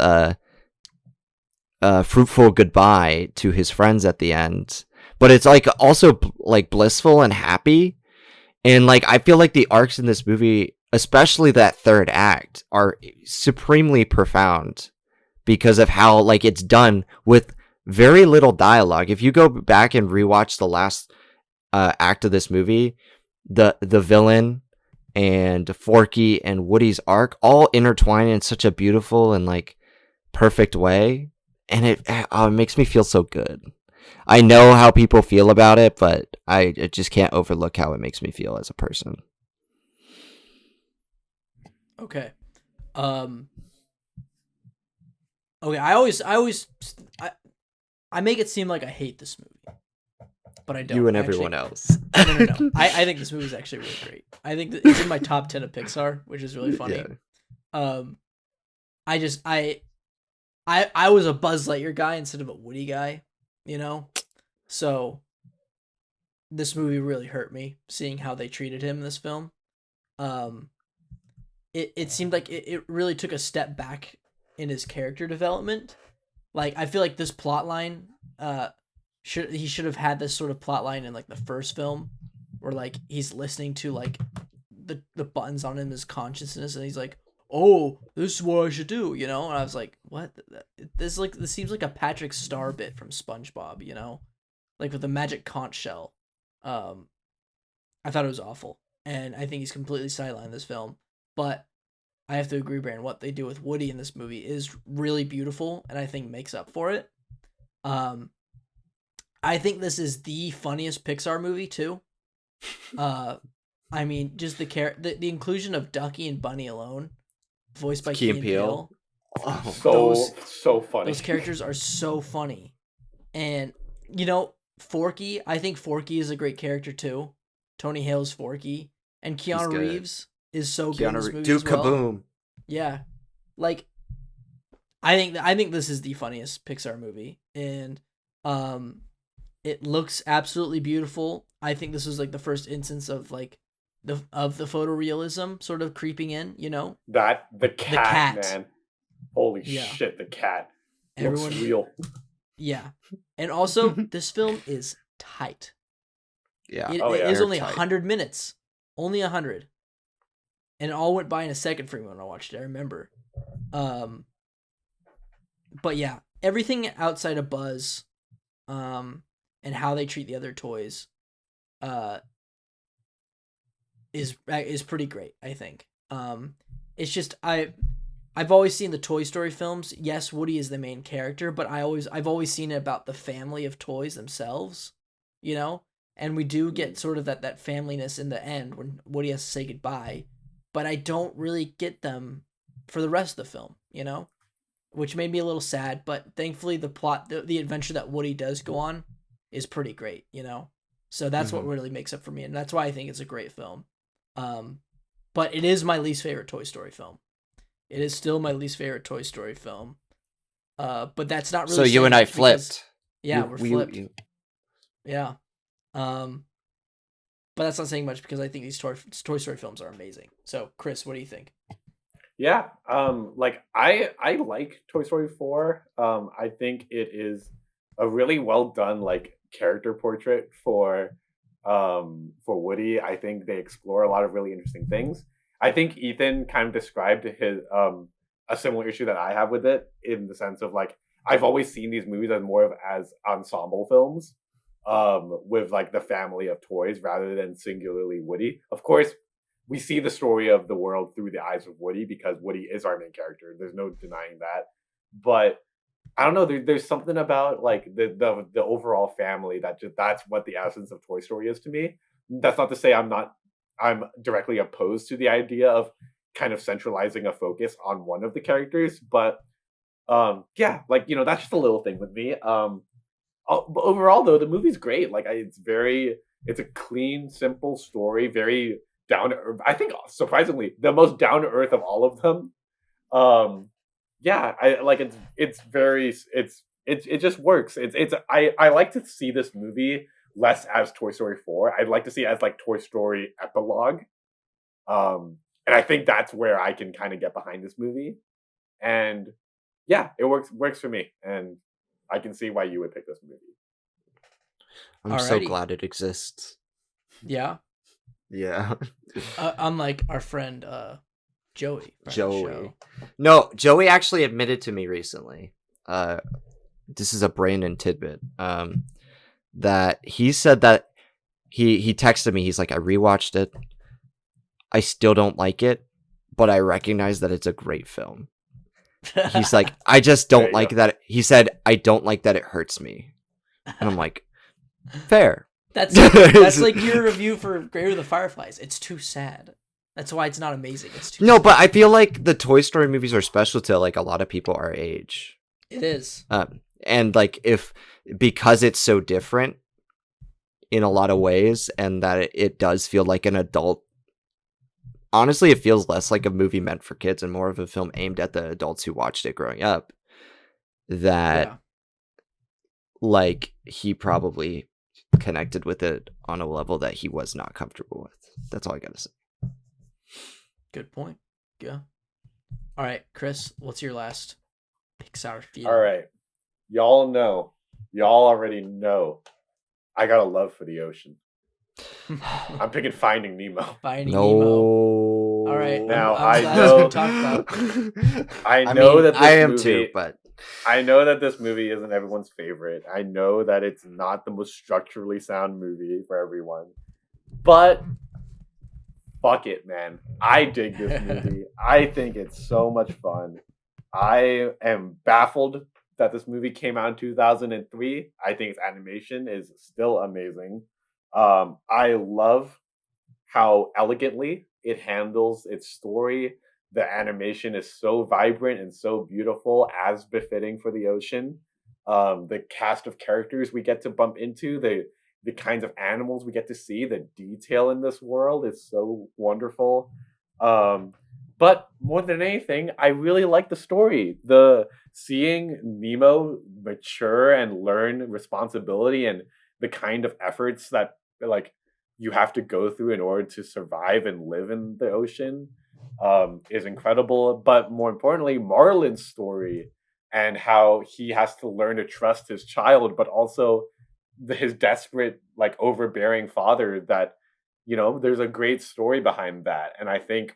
fruitful goodbye to his friends at the end. But it's like also like blissful and happy. And like I feel like the arcs in this movie, especially that third act, are supremely profound because of how like it's done with very little dialogue. If you go back and rewatch the last act of this movie, the villain and Forky and Woody's arc all intertwine in such a beautiful and like perfect way, and it makes me feel so good. I know how people feel about it, but I just can't overlook how it makes me feel as a person. Okay. Okay, I make it seem like I hate this movie, but I don't. You and everyone else. No. I think this movie is actually really great. I think that it's in my top 10 of Pixar, which is really funny. Yeah. I was a Buzz Lightyear guy instead of a Woody guy, so this movie really hurt me seeing how they treated him in this film. It seemed like it really took a step back in his character development. Like I feel like this plot line, he should have had this sort of plot line in like the first film, where like he's listening to like the buttons on him, his consciousness, and he's like, oh, this is what I should do, And I was like, what? This seems like a Patrick Star bit from SpongeBob, like with the magic conch shell. I thought it was awful, and I think he's completely sidelined this film. But I have to agree, Brandon, what they do with Woody in this movie is really beautiful, and I think makes up for it. I think this is the funniest Pixar movie too. I mean, just the inclusion of Ducky and Bunny alone, voiced by Key and Peele. Oh, so funny. Those characters are so funny. And, Forky, I think Forky is a great character too. Tony Hale's Forky. And Keanu Reeves is so good in this movie Duke as well. Kaboom. Yeah. Like, I think this is the funniest Pixar movie. And it looks absolutely beautiful. I think this was like the first instance of like the photorealism sort of creeping in, That the cat, man. Holy shit, the cat. Looks real. Yeah. And also this film is tight. Yeah. It is only 100 minutes. Only 100. And it all went by in a second for me when I watched it, I remember. But yeah, everything outside of Buzz, and how they treat the other toys, is pretty great, I think. It's just I've always seen the Toy Story films. Yes, Woody is the main character, but I've always seen it about the family of toys themselves, And we do get sort of that familyness in the end when Woody has to say goodbye, but I don't really get them for the rest of the film, which made me a little sad. But thankfully, the plot, the adventure that Woody does go on, is pretty great, So that's what really makes up for me, and that's why I think it's a great film. But it is my least favorite Toy Story film. It is still my least favorite Toy Story film. But that's not really. So you and I flipped. Yeah, we're flipped. Yeah. But that's not saying much because I think these Toy Story films are amazing. So, Chris, what do you think? Yeah, like I like Toy Story 4. I think it is a really well done like character portrait for for Woody. I think they explore a lot of really interesting things. I think Ethan kind of described his a similar issue that I have with it, in the sense of like, I've always seen these movies as more of as ensemble films, with like the family of toys rather than singularly Woody. Of course, we see the story of the world through the eyes of Woody because Woody is our main character. There's no denying that. But I don't know. There's something about like the overall family that's what the essence of Toy Story is to me. That's not to say I'm directly opposed to the idea of kind of centralizing a focus on one of the characters, but yeah, like, that's just a little thing with me. But overall though, the movie's great. Like, it's a clean, simple story, very down to earth. I think surprisingly the most down to earth of all of them. Yeah, I like it just works. I like to see this movie less as Toy Story 4. I'd like to see it as like Toy Story epilogue. And I think that's where I can kind of get behind this movie. And yeah, it works for me, and I can see why you would pick this movie. I'm so Alrighty. glad it exists. Yeah. Yeah. Unlike our friend Joey. friend of the Joey. show. No, Joey actually admitted to me recently. This is a Brandon tidbit. That he said that he texted me. He's like, I rewatched it. I still don't like it, but I recognize that it's a great film. He's like, I just don't like that. He said, I don't like that it hurts me. And I'm like, fair. That's like your review for Grave of the Fireflies. It's too sad. That's why it's not amazing. It's too No, sad. but I feel like the Toy Story movies are special to like a lot of people our age. It is. And like because it's so different in a lot of ways, and that it does feel like an adult. Honestly, it feels less like a movie meant for kids and more of a film aimed at the adults who watched it growing up. That, like, he probably connected with it on a level that he was not comfortable with. That's all I gotta say. Good point. Yeah. All right, Chris, what's your last Pixar film? All right. Y'all already know I got a love for the ocean. I'm picking Finding Nemo. Finding No. Nemo. All right. Now, I'm I glad know- we talked about. I know that this I am movie, too, but I know that this movie isn't everyone's favorite. I know that it's not the most structurally sound movie for everyone. But fuck it, man. I dig this movie. I think it's so much fun. I am baffled that this movie came out in 2003. I think its animation is still amazing. I love how elegantly it handles its story. The animation is so vibrant and so beautiful, as befitting for the ocean. The cast of characters we get to bump into, the kinds of animals we get to see, the detail in this world is so wonderful. But more than anything, I really like the story. The seeing Nemo mature and learn responsibility, and the kind of efforts that like you have to go through in order to survive and live in the ocean is incredible. But more importantly, Marlin's story and how he has to learn to trust his child, but also his desperate, like, overbearing father. That, there's a great story behind that. And I think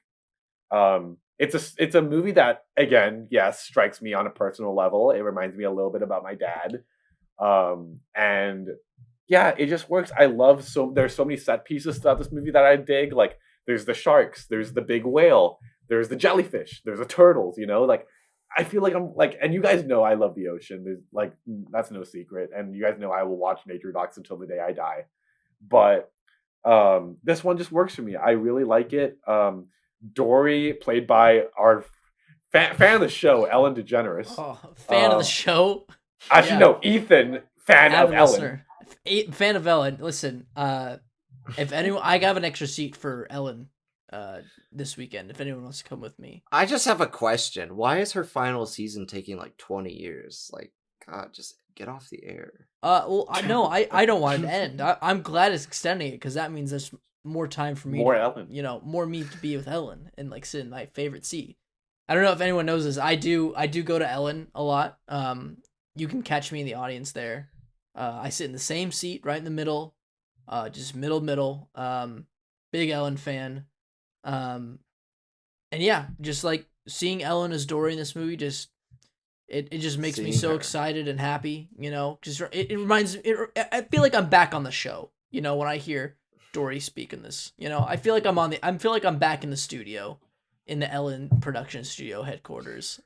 it's a movie that, again, yes, strikes me on a personal level. It reminds me a little bit about my dad. And yeah, it just works. There's so many set pieces throughout this movie that I dig. Like, there's the sharks, there's the big whale, there's the jellyfish, there's the turtles, like, I feel like I'm like, and you guys know I love the ocean. There's like, that's no secret. And you guys know I will watch nature docs until the day I die. But this one just works for me. I really like it. Dory, played by our fan of the show, Ellen DeGeneres. Oh, fan of the show. Actually, Yeah. no, Ethan, fan of Avid Ellen. listener. Fan of Ellen. Listen, if anyone, I have an extra seat for Ellen this weekend. If anyone wants to come with me. I just have a question. Why is her final season taking like 20 years? Like, God, just get off the air. Well, I don't want it to end. I'm glad it's extending it, because that means there's more time for me. More Ellen. More me to be with Ellen and like sit in my favorite seat. I don't know if anyone knows this. I do go to Ellen a lot. You can catch me in the audience there. I sit in the same seat right in the middle. Just middle. Big Ellen fan. Um, and yeah, just like seeing Ellen as Dory in this movie, just it just makes me Seeing so her. excited and happy. You know, just it reminds me. I feel like I'm back on the show. You know, when I hear Dory speak in this, you know, I feel like I feel like I'm back in the studio, in the Ellen production studio headquarters.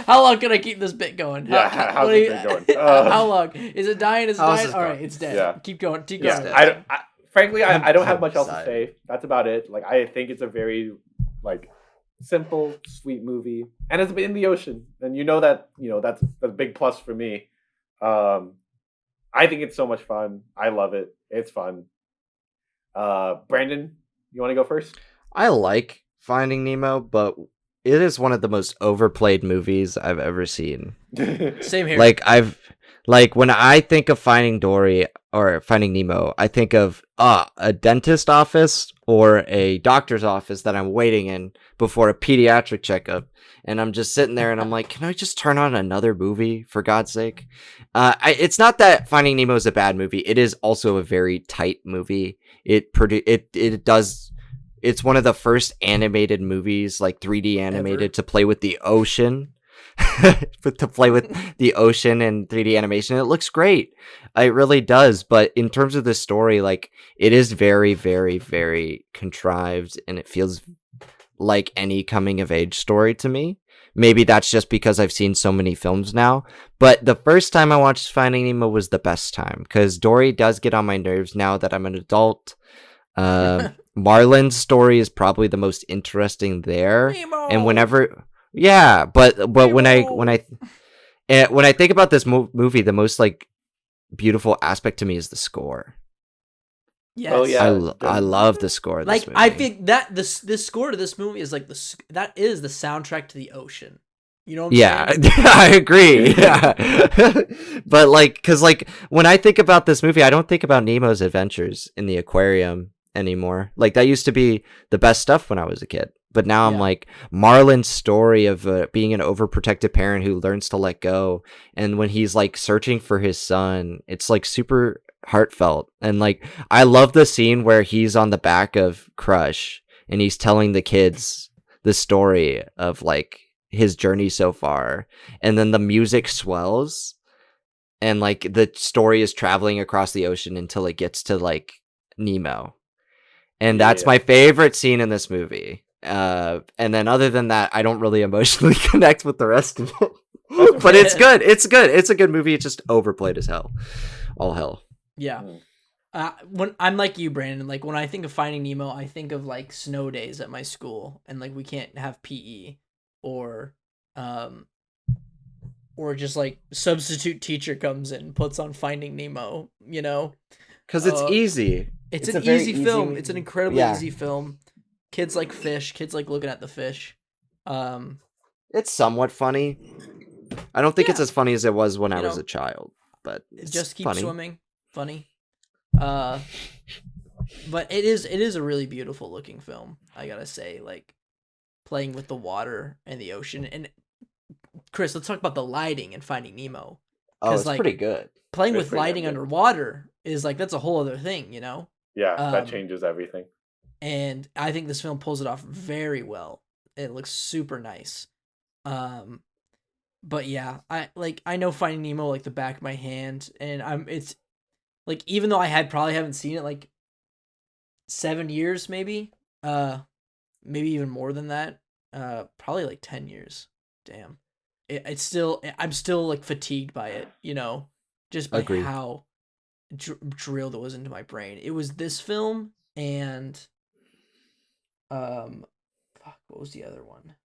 How long can I keep this bit going? Yeah, how's what do this you- bit going? how long? Is it dying? Is it How's dying? this All right, going? it's dead. Yeah. Keep going. Keep Yeah, going. dead. frankly, I don't have I'm much else to excited. say. That's about it. Like, I think it's a very like simple, sweet movie, and it's in the ocean, and that's a big plus for me. I think it's so much fun. I love it. It's fun. Brandon, you want to go first? I like Finding Nemo, but it is one of the most overplayed movies I've ever seen. Same here. Like when I think of Finding Dory or Finding Nemo, I think of a dentist office or a doctor's office that I'm waiting in before a pediatric checkup, and I'm just sitting there and I'm like, can I just turn on another movie for God's sake? It's not that Finding Nemo is a bad movie. It is also a very tight movie. It's one of the first animated movies, like 3D animated, Ever. to play with the ocean. But to play with the ocean and 3D animation, it looks great. It really does. But in terms of the story, like, it is very, very, very contrived, and it feels like any coming of age story to me. Maybe that's just because I've seen so many films now. But the first time I watched Finding Nemo was the best time, because Dory does get on my nerves now that I'm an adult. Marlin's story is probably the most interesting there. Nemo! And whenever, yeah, but when I think about this movie, the most like beautiful aspect to me is the score. Yes. Oh, yeah. I love the score of this Like movie. I think that this score to this movie is like that is the soundtrack to the ocean. You know what I'm Yeah, saying? I agree. Yeah. But like, cause like when I think about this movie, I don't think about Nemo's adventures in the aquarium anymore. Like that used to be the best stuff when I was a kid. But now I'm Yeah. like Marlin's story of being an overprotective parent who learns to let go. And when he's like searching for his son, it's like super heartfelt. And like, I love the scene where he's on the back of Crush and he's telling the kids the story of like his journey so far. And then the music swells and like the story is traveling across the ocean until it gets to like Nemo. And that's Yeah. my favorite scene in this movie. And then other than that, I don't really emotionally connect with the rest of it. But it's good. It's good. It's a good movie. It's just overplayed as hell. All hell. Yeah. Mm. When I'm like you, Brandon, like when I think of Finding Nemo, I think of like snow days at my school, and like we can't have PE, or just like substitute teacher comes in and puts on Finding Nemo. You know, Because it's Uh, easy. it's It's an a very easy easy film. movie. It's an incredibly Yeah. easy film. Kids like fish. Kids like looking at the fish. It's somewhat funny. I don't think it's Yeah. as funny as it was when I You was know, a child, but it's just keep funny. swimming. Funny. But it is a really beautiful looking film, I gotta say. Like playing with the water and the ocean. And Chris, let's talk about the lighting in Finding Nemo. Oh, 'Cause, it's like, pretty good. Playing It's with pretty damn lighting good. underwater is like that's a whole other thing, you know. Yeah, that Um, changes everything. And I think this film pulls it off very well. It looks super nice. But yeah, I know Finding Nemo like the back of my hand, and it's like even though probably haven't seen it like 7 years maybe, maybe even more than that, probably like 10 years. Damn, I'm still like fatigued by it, you know, just by Agreed. how drilled it was into my brain. It was this film and fuck, what was the other one?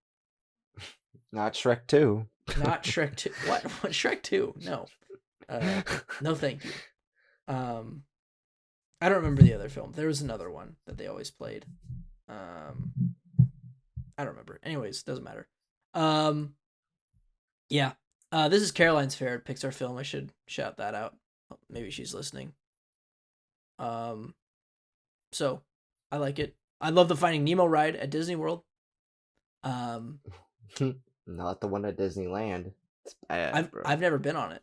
Not Shrek 2. Not Shrek 2. What Shrek 2? No. No thank you. I don't remember the other film. There was another one that they always played. I don't remember. Anyways, doesn't matter. Yeah. This is Caroline's favorite Pixar film. I should shout that out. Maybe she's listening. So I like it. I love the Finding Nemo ride at Disney World. Not the one at Disneyland. It's bad, bro. I've never been on it.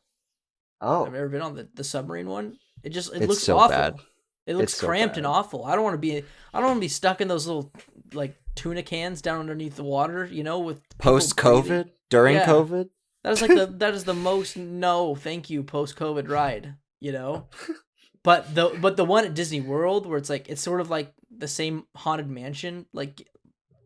Oh, I've never been on the submarine one. It it's looks so awful. bad. It looks It's so cramped and bad. awful. I don't want to be stuck in those little like tuna cans down underneath the water, with people Post breathing. COVID, during Yeah. COVID. That is the most no thank you post COVID ride, But the one at Disney World where it's sort of like the same haunted mansion like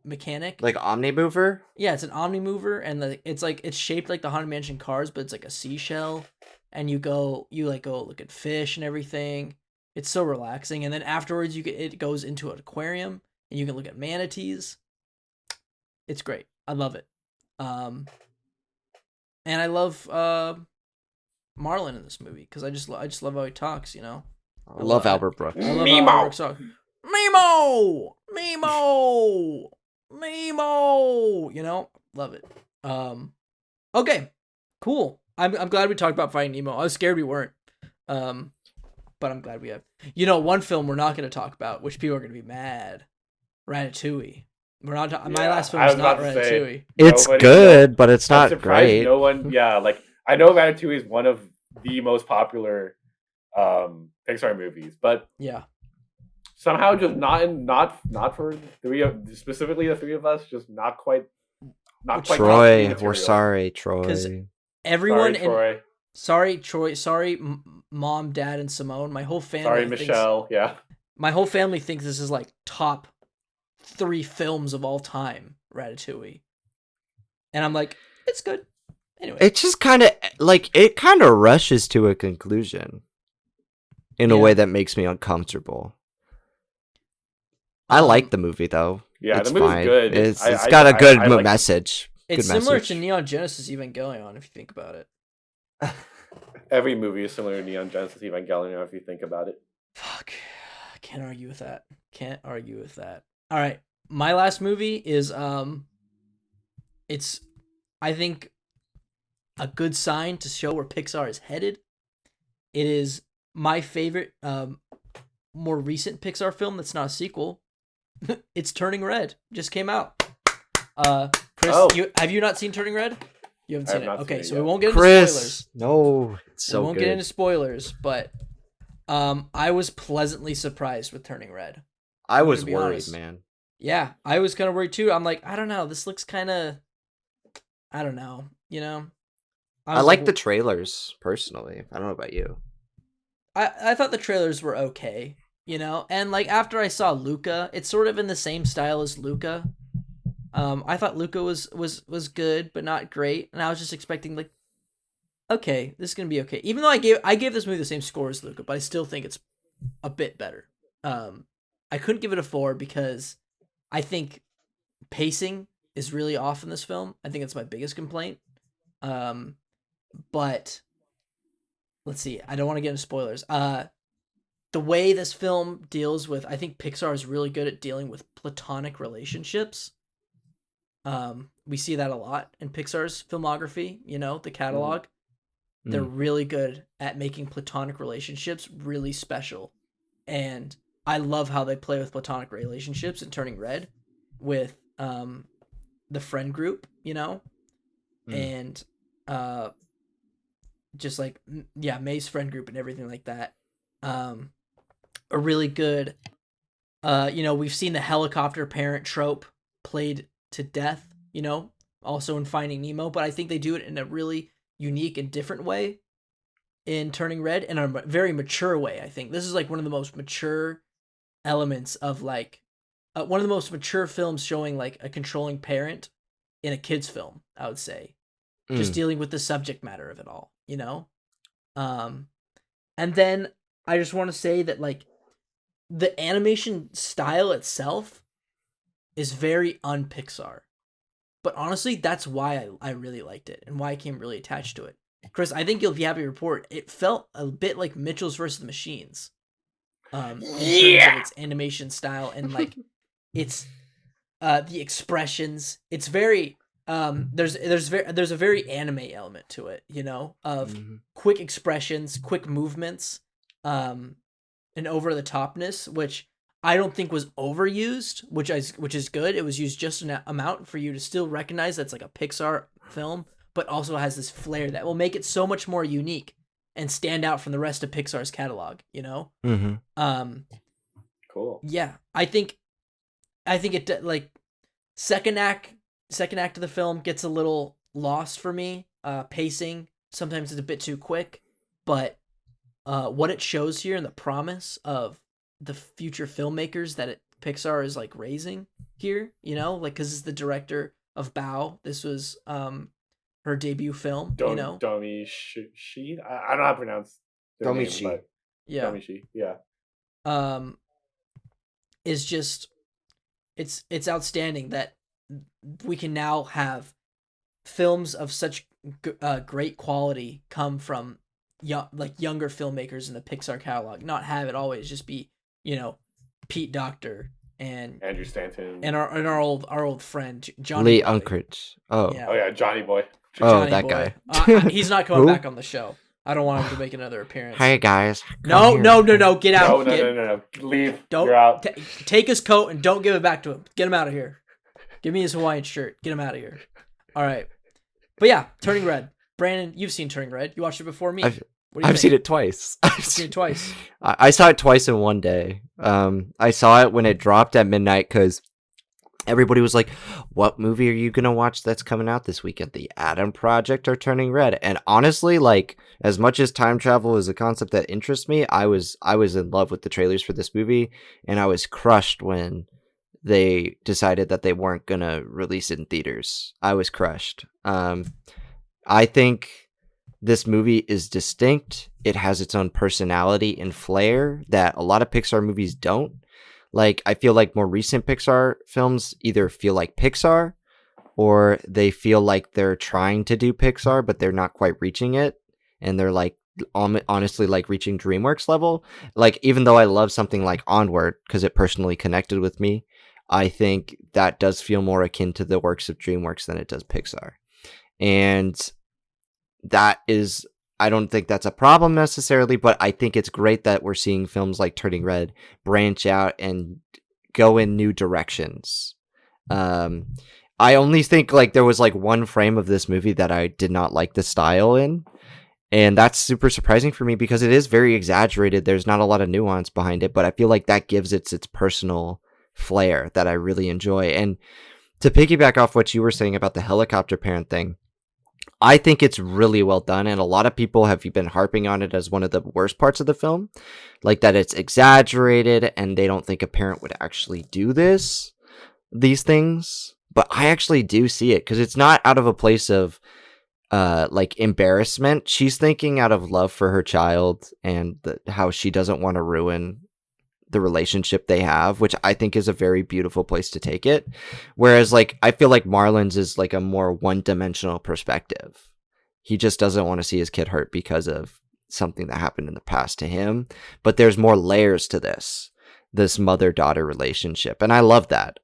mechanic. Like Omnimover? Yeah, it's an Omnimover and it's shaped like the haunted mansion cars, but it's like a seashell, and you go look at fish and everything. It's so relaxing, and then afterwards it goes into an aquarium and you can look at manatees. It's great. I love it. And I love Marlon in this movie because I just love how he talks. I love Albert Brooks. I love Nemo! how Albert talks. Nemo, Nemo, Nemo. Love it. Okay, cool. I'm glad we talked about Finding Nemo. I was scared we weren't. But I'm glad we have. One film we're not going to talk about, which people are going to be mad. Ratatouille. We're not. My last film I is was not about to say, Ratatouille. It's Nobody good, but it's I'm not surprised great. no one. Yeah, like I know Ratatouille is one of the most popular Pixar movies, but Yeah. somehow just not for specifically the three of us, just not quite. Troy, material. we're sorry, Troy. Because everyone Sorry, in Troy. Troy, sorry, mom, dad, and Simone. My whole family. Sorry, thinks- Michelle. Yeah. My whole family thinks this is like top 3 films of all time, Ratatouille. And I'm like, it's good. Anyway. It just kind of rushes to a conclusion in a Yeah. way that makes me uncomfortable. I like the movie though. Yeah, It's the movie's fine. good. It's got a good like it. message. It's Good similar message. to Neon Genesis Evangelion if you think about it. Every movie is similar to Neon Genesis Evangelion if you think about it. Fuck. I can't argue with that. All right. My last movie is it's I think a good sign to show where Pixar is headed. It is my favorite more recent Pixar film that's not a sequel. It's Turning Red. Just came out. Chris, Oh. have you not seen Turning Red? You haven't I have seen it. not Okay, seen it so yet. we won't get into Chris, spoilers. no, it's so we won't good. get into spoilers, but I was pleasantly surprised with Turning Red. I was to be worried, honest. man. Yeah, I was kind of worried too. I'm like, I don't know. This looks kind of, I don't know. I was like the trailers personally. I don't know about you. I thought the trailers were okay, and like after I saw Luca, it's sort of in the same style as Luca. I thought Luca was good, but not great, and I was just expecting like, okay, this is gonna be okay. Even though I gave this movie the same score as Luca, but I still think it's a bit better. I couldn't give it a 4 because I think pacing is really off in this film. I think it's my biggest complaint. But let's see. I don't want to get into spoilers. The way this film deals with, I think Pixar is really good at dealing with platonic relationships. We see that a lot in Pixar's filmography, the catalog. They're really good at making platonic relationships really special. And I love how they play with platonic relationships in Turning Red with the friend group, and just like, yeah, May's friend group and everything like that. A really good, we've seen the helicopter parent trope played to death, also in Finding Nemo, but I think they do it in a really unique and different way in Turning Red, in a very mature way. I think this is like one of the most mature elements of like one of the most mature films showing like a controlling parent in a kid's film, I would say. Just dealing with the subject matter of it all, and then I just want to say that like the animation style itself is very un-Pixar, but honestly that's why I really liked it and why I came really attached to it. Chris, I think you'll be happy to report it felt a bit like Mitchell's versus the Machines in terms of its animation style and like it's the expressions. It's very there's a very anime element to it, of quick expressions, quick movements, and over the topness, which I don't think was overused, which is good. It was used just an amount for you to still recognize that's like a Pixar film, but also has this flair that will make it so much more unique and stand out from the rest of Pixar's catalog, you know? Cool. Yeah, I think it like second act of the film gets a little lost for me. Pacing sometimes is a bit too quick, but what it shows here and the promise of the future filmmakers that Pixar is like raising here, you know, like because it's the director of Bao. This was her debut film, you know. Domi Shi. I don't know how to pronounce their Domi name, Shi. but Yeah. Domi Shi. Yeah. Is just it's outstanding that we can now have films of such great quality come from younger filmmakers in the Pixar catalog, not have it always just be, you know, Pete Docter and Andrew Stanton and our old friend Johnny Lee Boy. Unkrich. Oh. Yeah. Oh yeah, Johnny Boy. Oh, Johnny that Boy. guy. He's not coming Who? back on the show. I don't want him to make another appearance. Hey guys. No, come no, here. no, no, get out. No. Leave. Don't You're out. take his coat and don't give it back to him. Get him out of here. Give me his Hawaiian shirt. Get him out of here. All right. But yeah, Turning Red. Brandon, you've seen Turning Red. You watched it before me. I've seen it twice. I've seen it twice. I saw it twice in one day. I saw it when it dropped at midnight because everybody was like, "What movie are you gonna watch that's coming out this weekend? The Adam Project or Turning Red?" And honestly, like as much as time travel is a concept that interests me, I was in love with the trailers for this movie, and I was crushed when they decided that they weren't gonna release it in theaters. I was crushed. I think this movie is distinct. It has its own personality and flair that a lot of Pixar movies don't. Like, I feel like more recent Pixar films either feel like Pixar or they feel like they're trying to do Pixar, but they're not quite reaching it. And they're like, honestly, like reaching DreamWorks level. Like, even though I love something like Onward because it personally connected with me, I think that does feel more akin to the works of DreamWorks than it does Pixar. And that is, I don't think that's a problem necessarily, but I think it's great that we're seeing films like Turning Red branch out and go in new directions. I only think like there was like one frame of this movie that I did not like the style in, and that's super surprising for me because it is very exaggerated. There's not a lot of nuance behind it, but I feel like that gives it its personal flair that I really enjoy. And to piggyback off what you were saying about the helicopter parent thing, I think it's really well done, and a lot of people have been harping on it as one of the worst parts of the film, like that it's exaggerated and they don't think a parent would actually do these things. But I actually do see it because it's not out of a place of like embarrassment. She's thinking out of love for her child and how she doesn't want to ruin the relationship they have, which I think is a very beautiful place to take it. Whereas like, I feel like Marlon's is like a more one-dimensional perspective. He just doesn't want to see his kid hurt because of something that happened in the past to him. But there's more layers to this mother-daughter relationship. And I love that.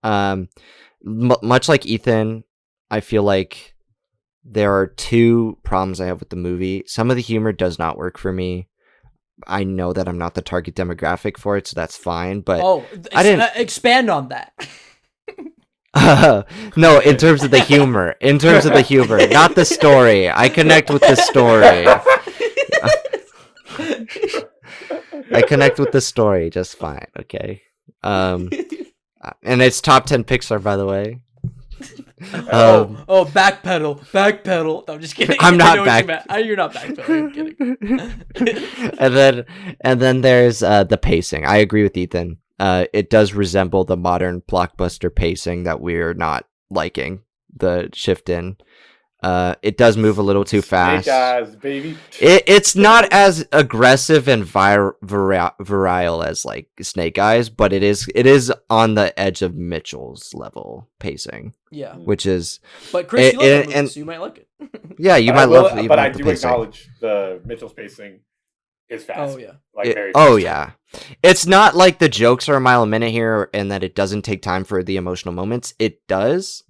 Much like Ethan, I feel like there are two problems I have with the movie. Some of the humor does not work for me. I know that I'm not the target demographic for it, so that's fine. But I didn't expand on that. No, in terms of the humor, not the story. I connect with the story. I connect with the story just fine. Okay. And it's top 10 Pixar, by the way. Backpedal. No, I'm just kidding. I'm not You're not backpedaling. I'm kidding. and then there's the pacing. I agree with Ethan. It does resemble the modern blockbuster pacing that we're not liking. The shift in. It does move a little too fast. Snake eyes, baby. It's not as aggressive and virile as like Snake Eyes, but it is on the edge of Mitchell's level pacing. Yeah, which is. But Chris, you love that movie, so you might like it. Yeah, you might love it. But I do acknowledge the Mitchell's pacing is fast. Oh yeah, very fast. Oh yeah, it's not like the jokes are a mile a minute here, and that it doesn't take time for the emotional moments. It does.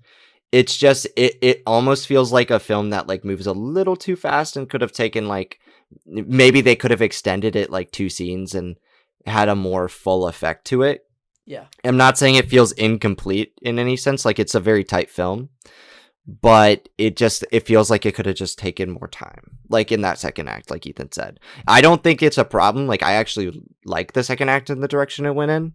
It's just it almost feels like a film that like moves a little too fast and could have taken like maybe they could have extended it like 2 scenes and had a more full effect to it. Yeah. I'm not saying it feels incomplete in any sense, like it's a very tight film, but it feels like it could have just taken more time, like in that second act, like Ethan said. I don't think it's a problem. Like, I actually like the second act in the direction it went in.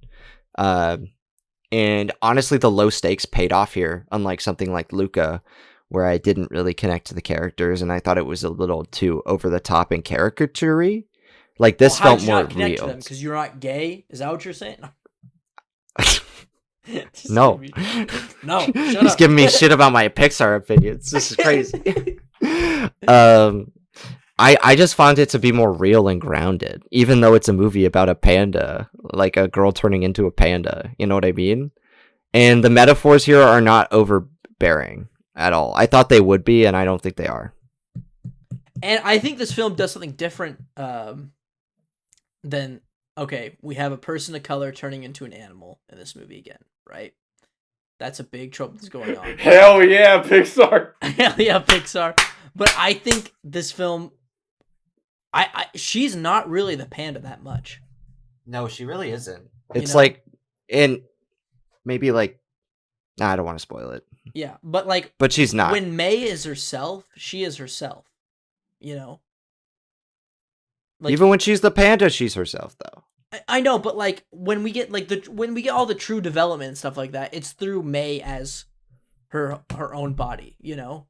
And honestly, the low stakes paid off here, unlike something like Luca, where I didn't really connect to the characters and I thought it was a little too over the top and caricature-y. Like, this felt more real. Because you're not gay? Is that what you're saying? No. No, shut He's up. giving me shit about my Pixar opinions. This is crazy. I just found it to be more real and grounded, even though it's a movie about a panda, like a girl turning into a panda. You know what I mean? And the metaphors here are not overbearing at all. I thought they would be, and I don't think they are. And I think this film does something different than, okay, we have a person of color turning into an animal in this movie again, right? That's a big trope that's going on. Hell yeah, Pixar. Hell yeah, Pixar. But I think this film, she's not really the panda that much. No, she really isn't. It's know? like, and maybe like, I don't want to spoil it. Yeah, but like, but she's not. When May is herself, she is herself. You know, like, even when she's the panda, she's herself though. I know, but like when we get all the true development and stuff like that, it's through May as her own body. You know,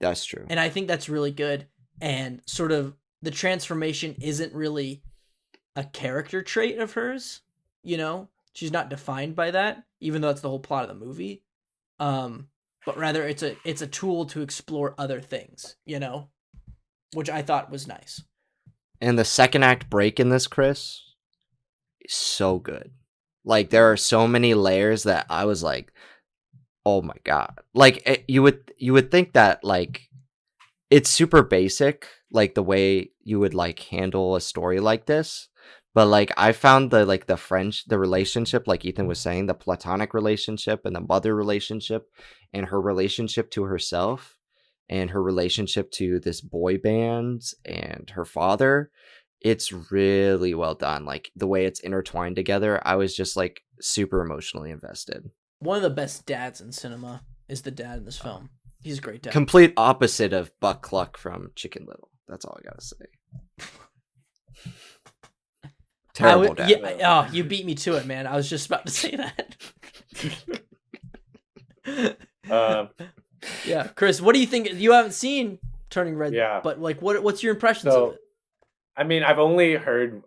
that's true, and I think that's really good. And sort of the transformation isn't really a character trait of hers. You know, she's not defined by that, even though that's the whole plot of the movie. But rather it's a tool to explore other things. You know. Which I thought was nice. And the second act break in this, Chris, is so good. Like, there are so many layers that I was like, oh my god. Like, you would think that, like, it's super basic, like the way you would like handle a story like this. But like, I found the relationship, like Ethan was saying, the platonic relationship and the mother relationship and her relationship to herself and her relationship to this boy band and her father, it's really well done. Like, the way it's intertwined together, I was just like super emotionally invested. One of the best dads in cinema is the dad in this film. He's a great dad. Complete opposite of Buck Cluck from Chicken Little. That's all I gotta say. Terrible dad. Yeah, you beat me to it, man. I was just about to say that. Yeah, Chris, what do you think? You haven't seen Turning Red, yeah, but like, what's your impressions of it? I mean, I've heard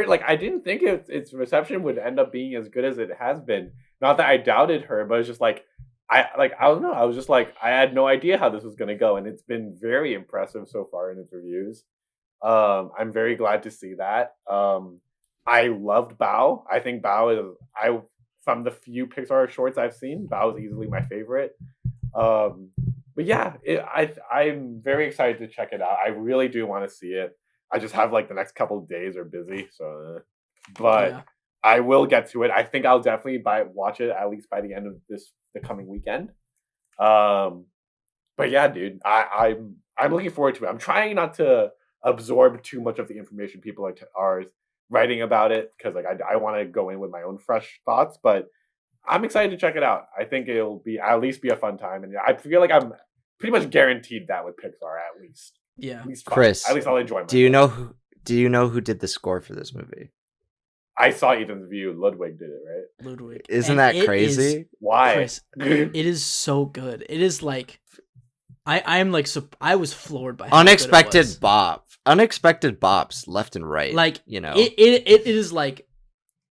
like, I didn't think its reception would end up being as good as it has been. Not that I doubted her, but it's just like I don't know. I was just like, I had no idea how this was gonna go, and it's been very impressive so far in its reviews. I'm very glad to see that. I loved Bao. I think Bao is from the few Pixar shorts I've seen, Bao is easily my favorite. But yeah, I'm very excited to check it out. I really do want to see it. I just have like the next couple of days are busy, so but yeah. I will get to it. I think I'll definitely watch it at least by the end of the coming weekend. But yeah, dude, I'm looking forward to it. I'm trying not to absorb too much of the information people are writing about it, because like I want to go in with my own fresh thoughts, but I'm excited to check it out. I think it'll be at least be a fun time, and I feel like I'm pretty much guaranteed that with Pixar at least. Yeah, at least Chris, at least I'll enjoy myself. Do you know who did the score for this movie? I saw Ethan's review. Ludwig did it, right? Ludwig. Isn't that crazy? Why? Chris, it is so good. It is like I'm like, so I was floored by how unexpected good it was. Unexpected bops left and right. Like, you know, it is like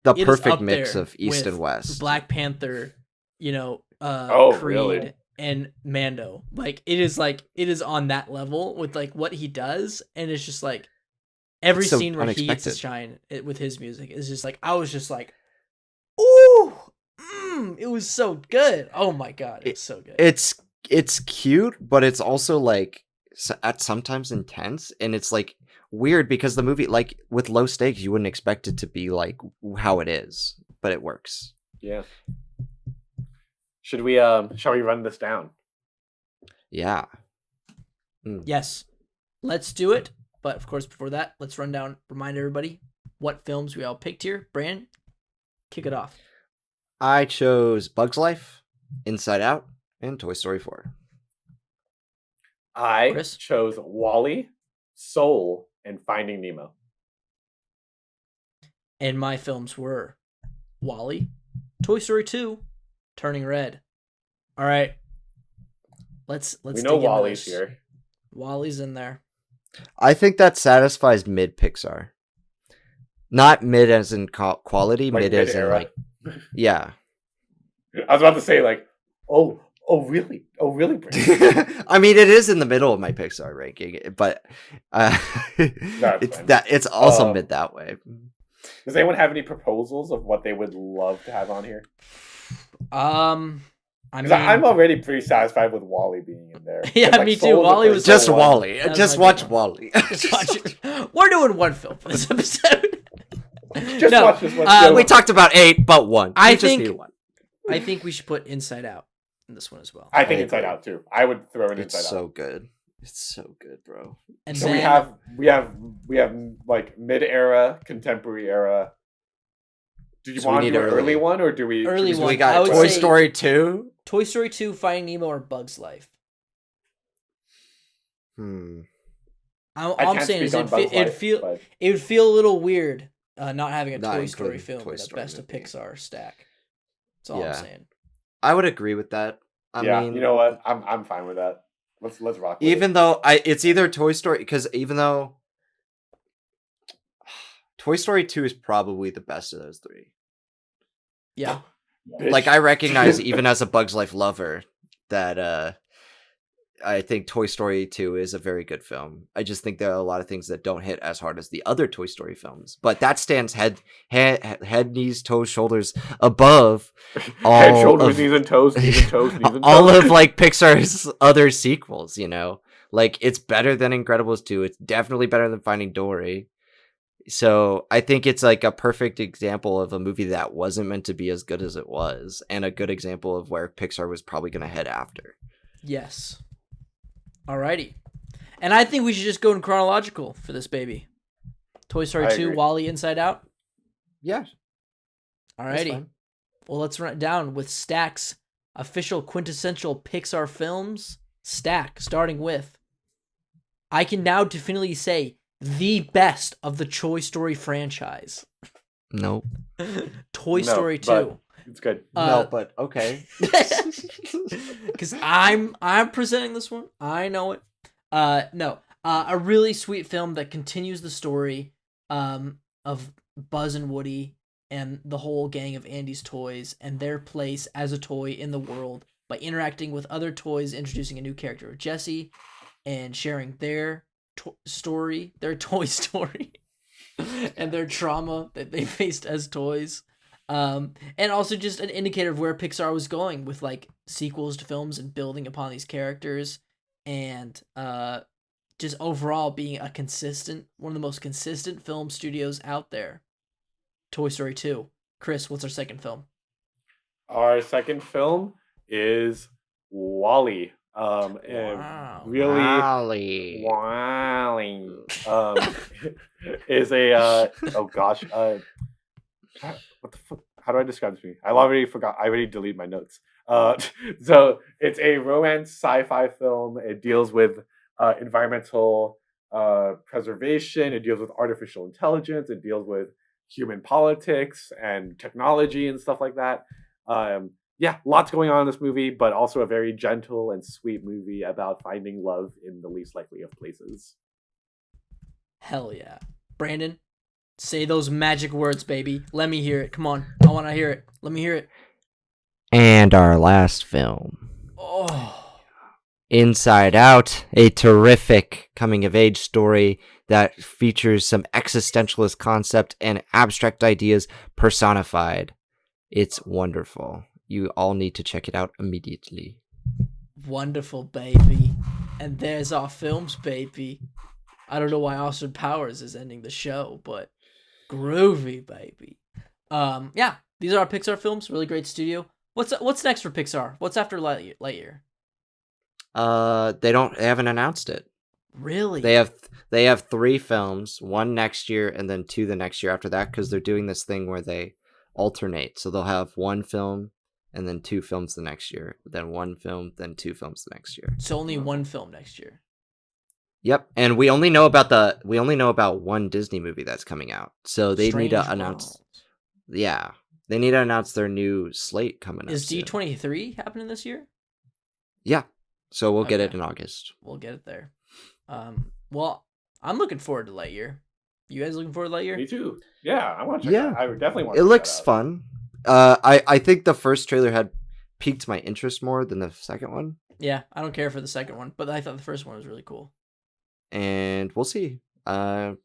the perfect mix of East and West. Black Panther, you know, Creed, really? And Mando. Like, it is on that level with like what he does, and it's just like every scene where he gets to shine with his music is just like, I was just like, ooh, it was so good. Oh my god, it's so good. It's cute, but it's also like at sometimes intense, and it's like weird because the movie, like with low stakes, you wouldn't expect it to be like how it is, but it works. Yeah. Shall we run this down? Yeah. Yes. Let's do it. But of course, before that, let's remind everybody what films we all picked here. Brandon, kick it off. I chose Bug's Life, Inside Out, and Toy Story 4. I Chris? chose Wally, Soul, and Finding Nemo. And my films were Wally, Toy Story 2, Turning Red. All right. Let's We dig know into Wally's this. here. Wally's in there. I think that satisfies mid Pixar. Not mid as in quality, Like mid as in mid-era. like, yeah. I was about to say like, oh, really? Oh, really? Brandon? I mean, it is in the middle of my Pixar ranking, but fine. it's also mid that way. Does anyone have any proposals of what they would love to have on here? I mean, I'm already pretty satisfied with Wally being in there. Yeah, But, like, me too. Soul's Wally the was first Just one. Wally. That was Just my watch good one. Wally. just watch it. We're doing one film for this episode. Just No, watch this one. uh, We talked about 8, but 1. I We just think- need 1. I think we should put Inside Out in this one as well. I think I Inside agree. Out too. I would throw it It's Inside so Out. good. It's so good, bro. And So then we have like mid-era, contemporary era. Do you So we want to need do an early early. one, or do we? Early should So one. we I got would Toy say- Story 2. Toy Story 2, Finding Nemo, or Bug's Life. Hmm. All I I'm can't saying is speak on Bug's Life, but it would feel a little weird not having a Not Toy Story including film Toy in the Story best of movie. Pixar stack. That's all Yeah. I'm saying. I would agree with that. I yeah, mean, you know what? I'm fine with that. Let's rock. With even it. though it's either Toy Story, because even though Toy Story 2 is probably the best of those 3. Yeah. Bitch. Like, I recognize, even as a Bugs Life lover, that I think Toy Story 2 is a very good film. I just think there are a lot of things that don't hit as hard as the other Toy Story films. But that stands head, knees, toes, shoulders above all head, shoulders, of, knees and toes, knees and toes, knees and all toes. of like Pixar's other sequels, you know? Like, it's better than Incredibles 2. It's definitely better than Finding Dory. So I think it's like a perfect example of a movie that wasn't meant to be as good as it was, and a good example of where Pixar was probably going to head after. Yes. Alrighty. And I think we should just go in chronological for this baby. Toy Story I 2, agree. Wally, Inside Out. Yeah. Alrighty. Well, let's run it down with Stack's official quintessential Pixar films. Stack, starting with, I can now definitively say, the best of the Toy Story franchise. Nope. Toy No, Story 2. but it's good. No, but okay. Because I'm presenting this one. I know it. A really sweet film that continues the story of Buzz and Woody and the whole gang of Andy's toys and their place as a toy in the world by interacting with other toys, introducing a new character, Jessie, and sharing their story, their toy story, and their trauma that they faced as toys. And also just an indicator of where Pixar was going with like sequels to films and building upon these characters, and just overall being one of the most consistent film studios out there. Toy Story 2. Chris, what's our second film? Our second film is Wally. And Wow. really, Wally. Is a oh gosh, what the fuck? How do I describe this movie? I already forgot. I already deleted my notes. So it's a romance sci-fi film. It deals with environmental preservation. It deals with artificial intelligence. It deals with human politics and technology and stuff like that. Yeah, lots going on in this movie, but also a very gentle and sweet movie about finding love in the least likely of places. Hell yeah. Brandon, say those magic words, baby. Let me hear it. Come on. I want to hear it. Let me hear it. And our last film, Oh. Inside Out, a terrific coming-of-age story that features some existentialist concept and abstract ideas personified. It's wonderful. You all need to check it out immediately. Wonderful, baby. And there's our films, baby. I don't know why Austin Powers is ending the show, but groovy, baby. Yeah, these are our Pixar films. Really great studio. What's next for Pixar? What's after Lightyear? They haven't announced it. Really? They have 3 films, 1 next year and then 2 the next year after that, because they're doing this thing where they alternate. So they'll have 1 film and then 2 films the next year, then 1 film, then 2 films the next year. So only one film next year. Yep, and we only know about one Disney movie that's coming out. So they need to announce. World. Yeah, they need to announce their new slate coming up. Is D23 happening this year? Yeah, so we'll get it in August. We'll get it there. Well, I'm looking forward to Lightyear. You guys looking forward to Lightyear? Me too. Yeah, I want to check that. I would definitely want to It check looks that out. fun. I think the first trailer had piqued my interest more than the second one. Yeah, I don't care for the second one, but I thought the first one was really cool. And we'll see. I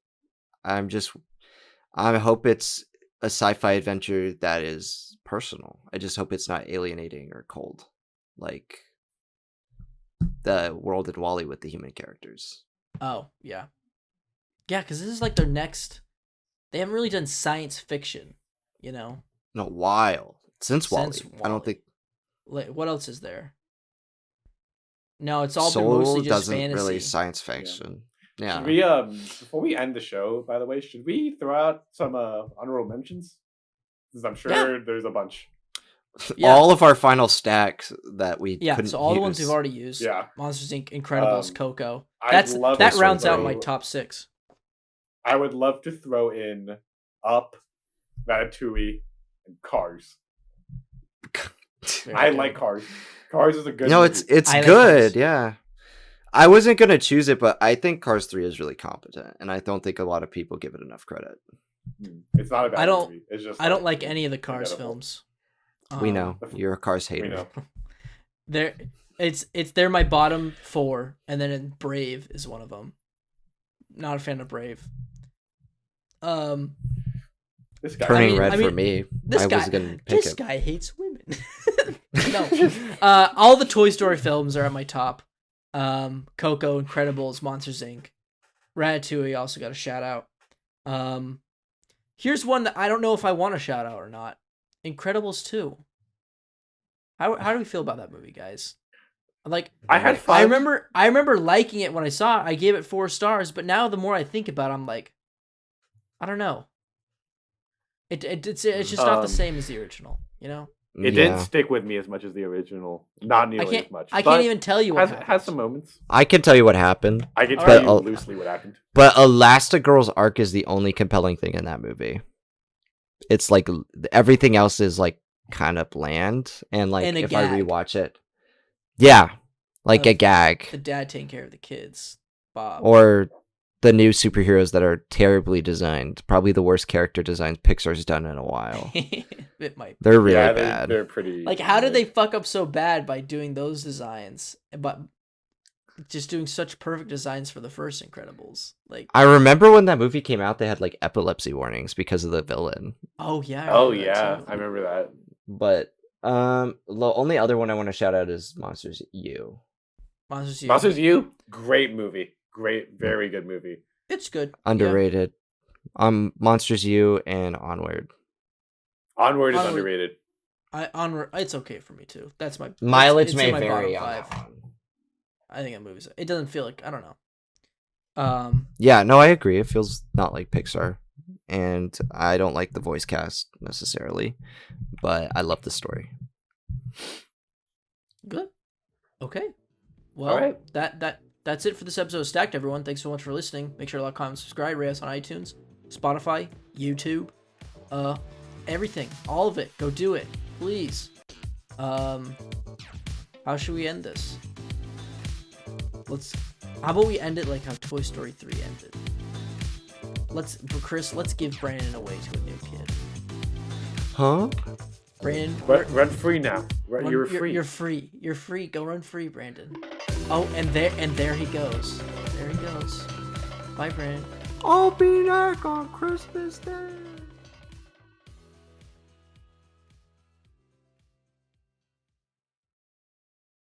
hope it's a sci-fi adventure that is personal. I just hope it's not alienating or cold, like the world in Wally with the human characters. Oh, yeah. Yeah, because this is like their next... They haven't really done science fiction, you know? In a while. Since Wally. I don't think... Like, what else is there? No, it's all been Soul mostly just doesn't fantasy. really science fiction. Yeah. Should we, before we end the show, by the way, should we throw out some honorable mentions? Because I'm sure there's a bunch. Yeah. All of our final stacks that we couldn't so all the ones use. we've already used. Yeah. Monsters Inc., Incredibles, Coco. I'd love That to rounds out throw- my top 6. I would love to throw in Up, Ratatouille, and Cars. I like Cars. Cars is a good movie. It's I like good, Cars. yeah. I wasn't gonna choose it, but I think Cars 3 is really competent, and I don't think a lot of people give it enough credit. It's not a bad movie. It's just I don't like any of the Cars forgettable. films. We know you're a Cars We hater. know. They're my bottom 4, and then Brave is one of them. Not a fan of Brave. This guy. Turning I red mean, for me. This I guy, was gonna pick this it. guy hates women. No, all the Toy Story films are at my top. Coco, Incredibles, Monsters Inc., Ratatouille also got a shout out. Here's one that I don't know if I want to shout out or not. Incredibles 2. How do we feel about that movie, guys? Like, I had fun. I remember liking it when I saw it. I gave it 4 stars, but now the more I think about it, I'm like, I don't know. It's just not the same as the original, you know? It didn't stick with me as much as the original. Not nearly as much. I can't even tell you what has some moments. I can tell you what happened, I can All tell right. you loosely what happened. but Elastigirl's arc is the only compelling thing in that movie. It's like everything else is like kind of bland, and like And a if gag. I rewatch it, yeah, like a Of gag. The dad taking care of the kids, Bob. Or the new superheroes that are terribly designed. Probably the worst character designs Pixar's done in a while. It might be. They're really Yeah, bad. They're pretty. Like, how did they fuck up so bad by doing those designs, but just doing such perfect designs for the first Incredibles? Like, I remember when that movie came out, they had like epilepsy warnings because of the villain. oh yeah. Oh remember that yeah, too. I remember that. But the only other one I want to shout out is Monsters U. Monsters U. Monsters U, great movie. Great, very good movie. It's good. Underrated. Monsters U and Onward. Onward is Onward. underrated. Onward. It's okay for me too. That's my Mileage it's may in my vary bottom on 5. that one. I think that movie's. It doesn't feel like, I don't know. Yeah, no, I agree. It feels not like Pixar. And I don't like the voice cast necessarily, but I love the story. Good. Okay. Well, All right. that's it for this episode of Stacked, everyone. Thanks so much for listening. Make sure to like, comment, subscribe, rate us on iTunes, Spotify, YouTube, everything, all of it. Go do it, please. How should we end this? How about we end it like how Toy Story 3 ended? Let's give Brandon away to a new kid. Huh? Brandon, Run free now. You're free. You're free. You're free. Go run free, Brandon. Oh, and there he goes. There he goes. Bye, Brandon. I'll be back on Christmas Day.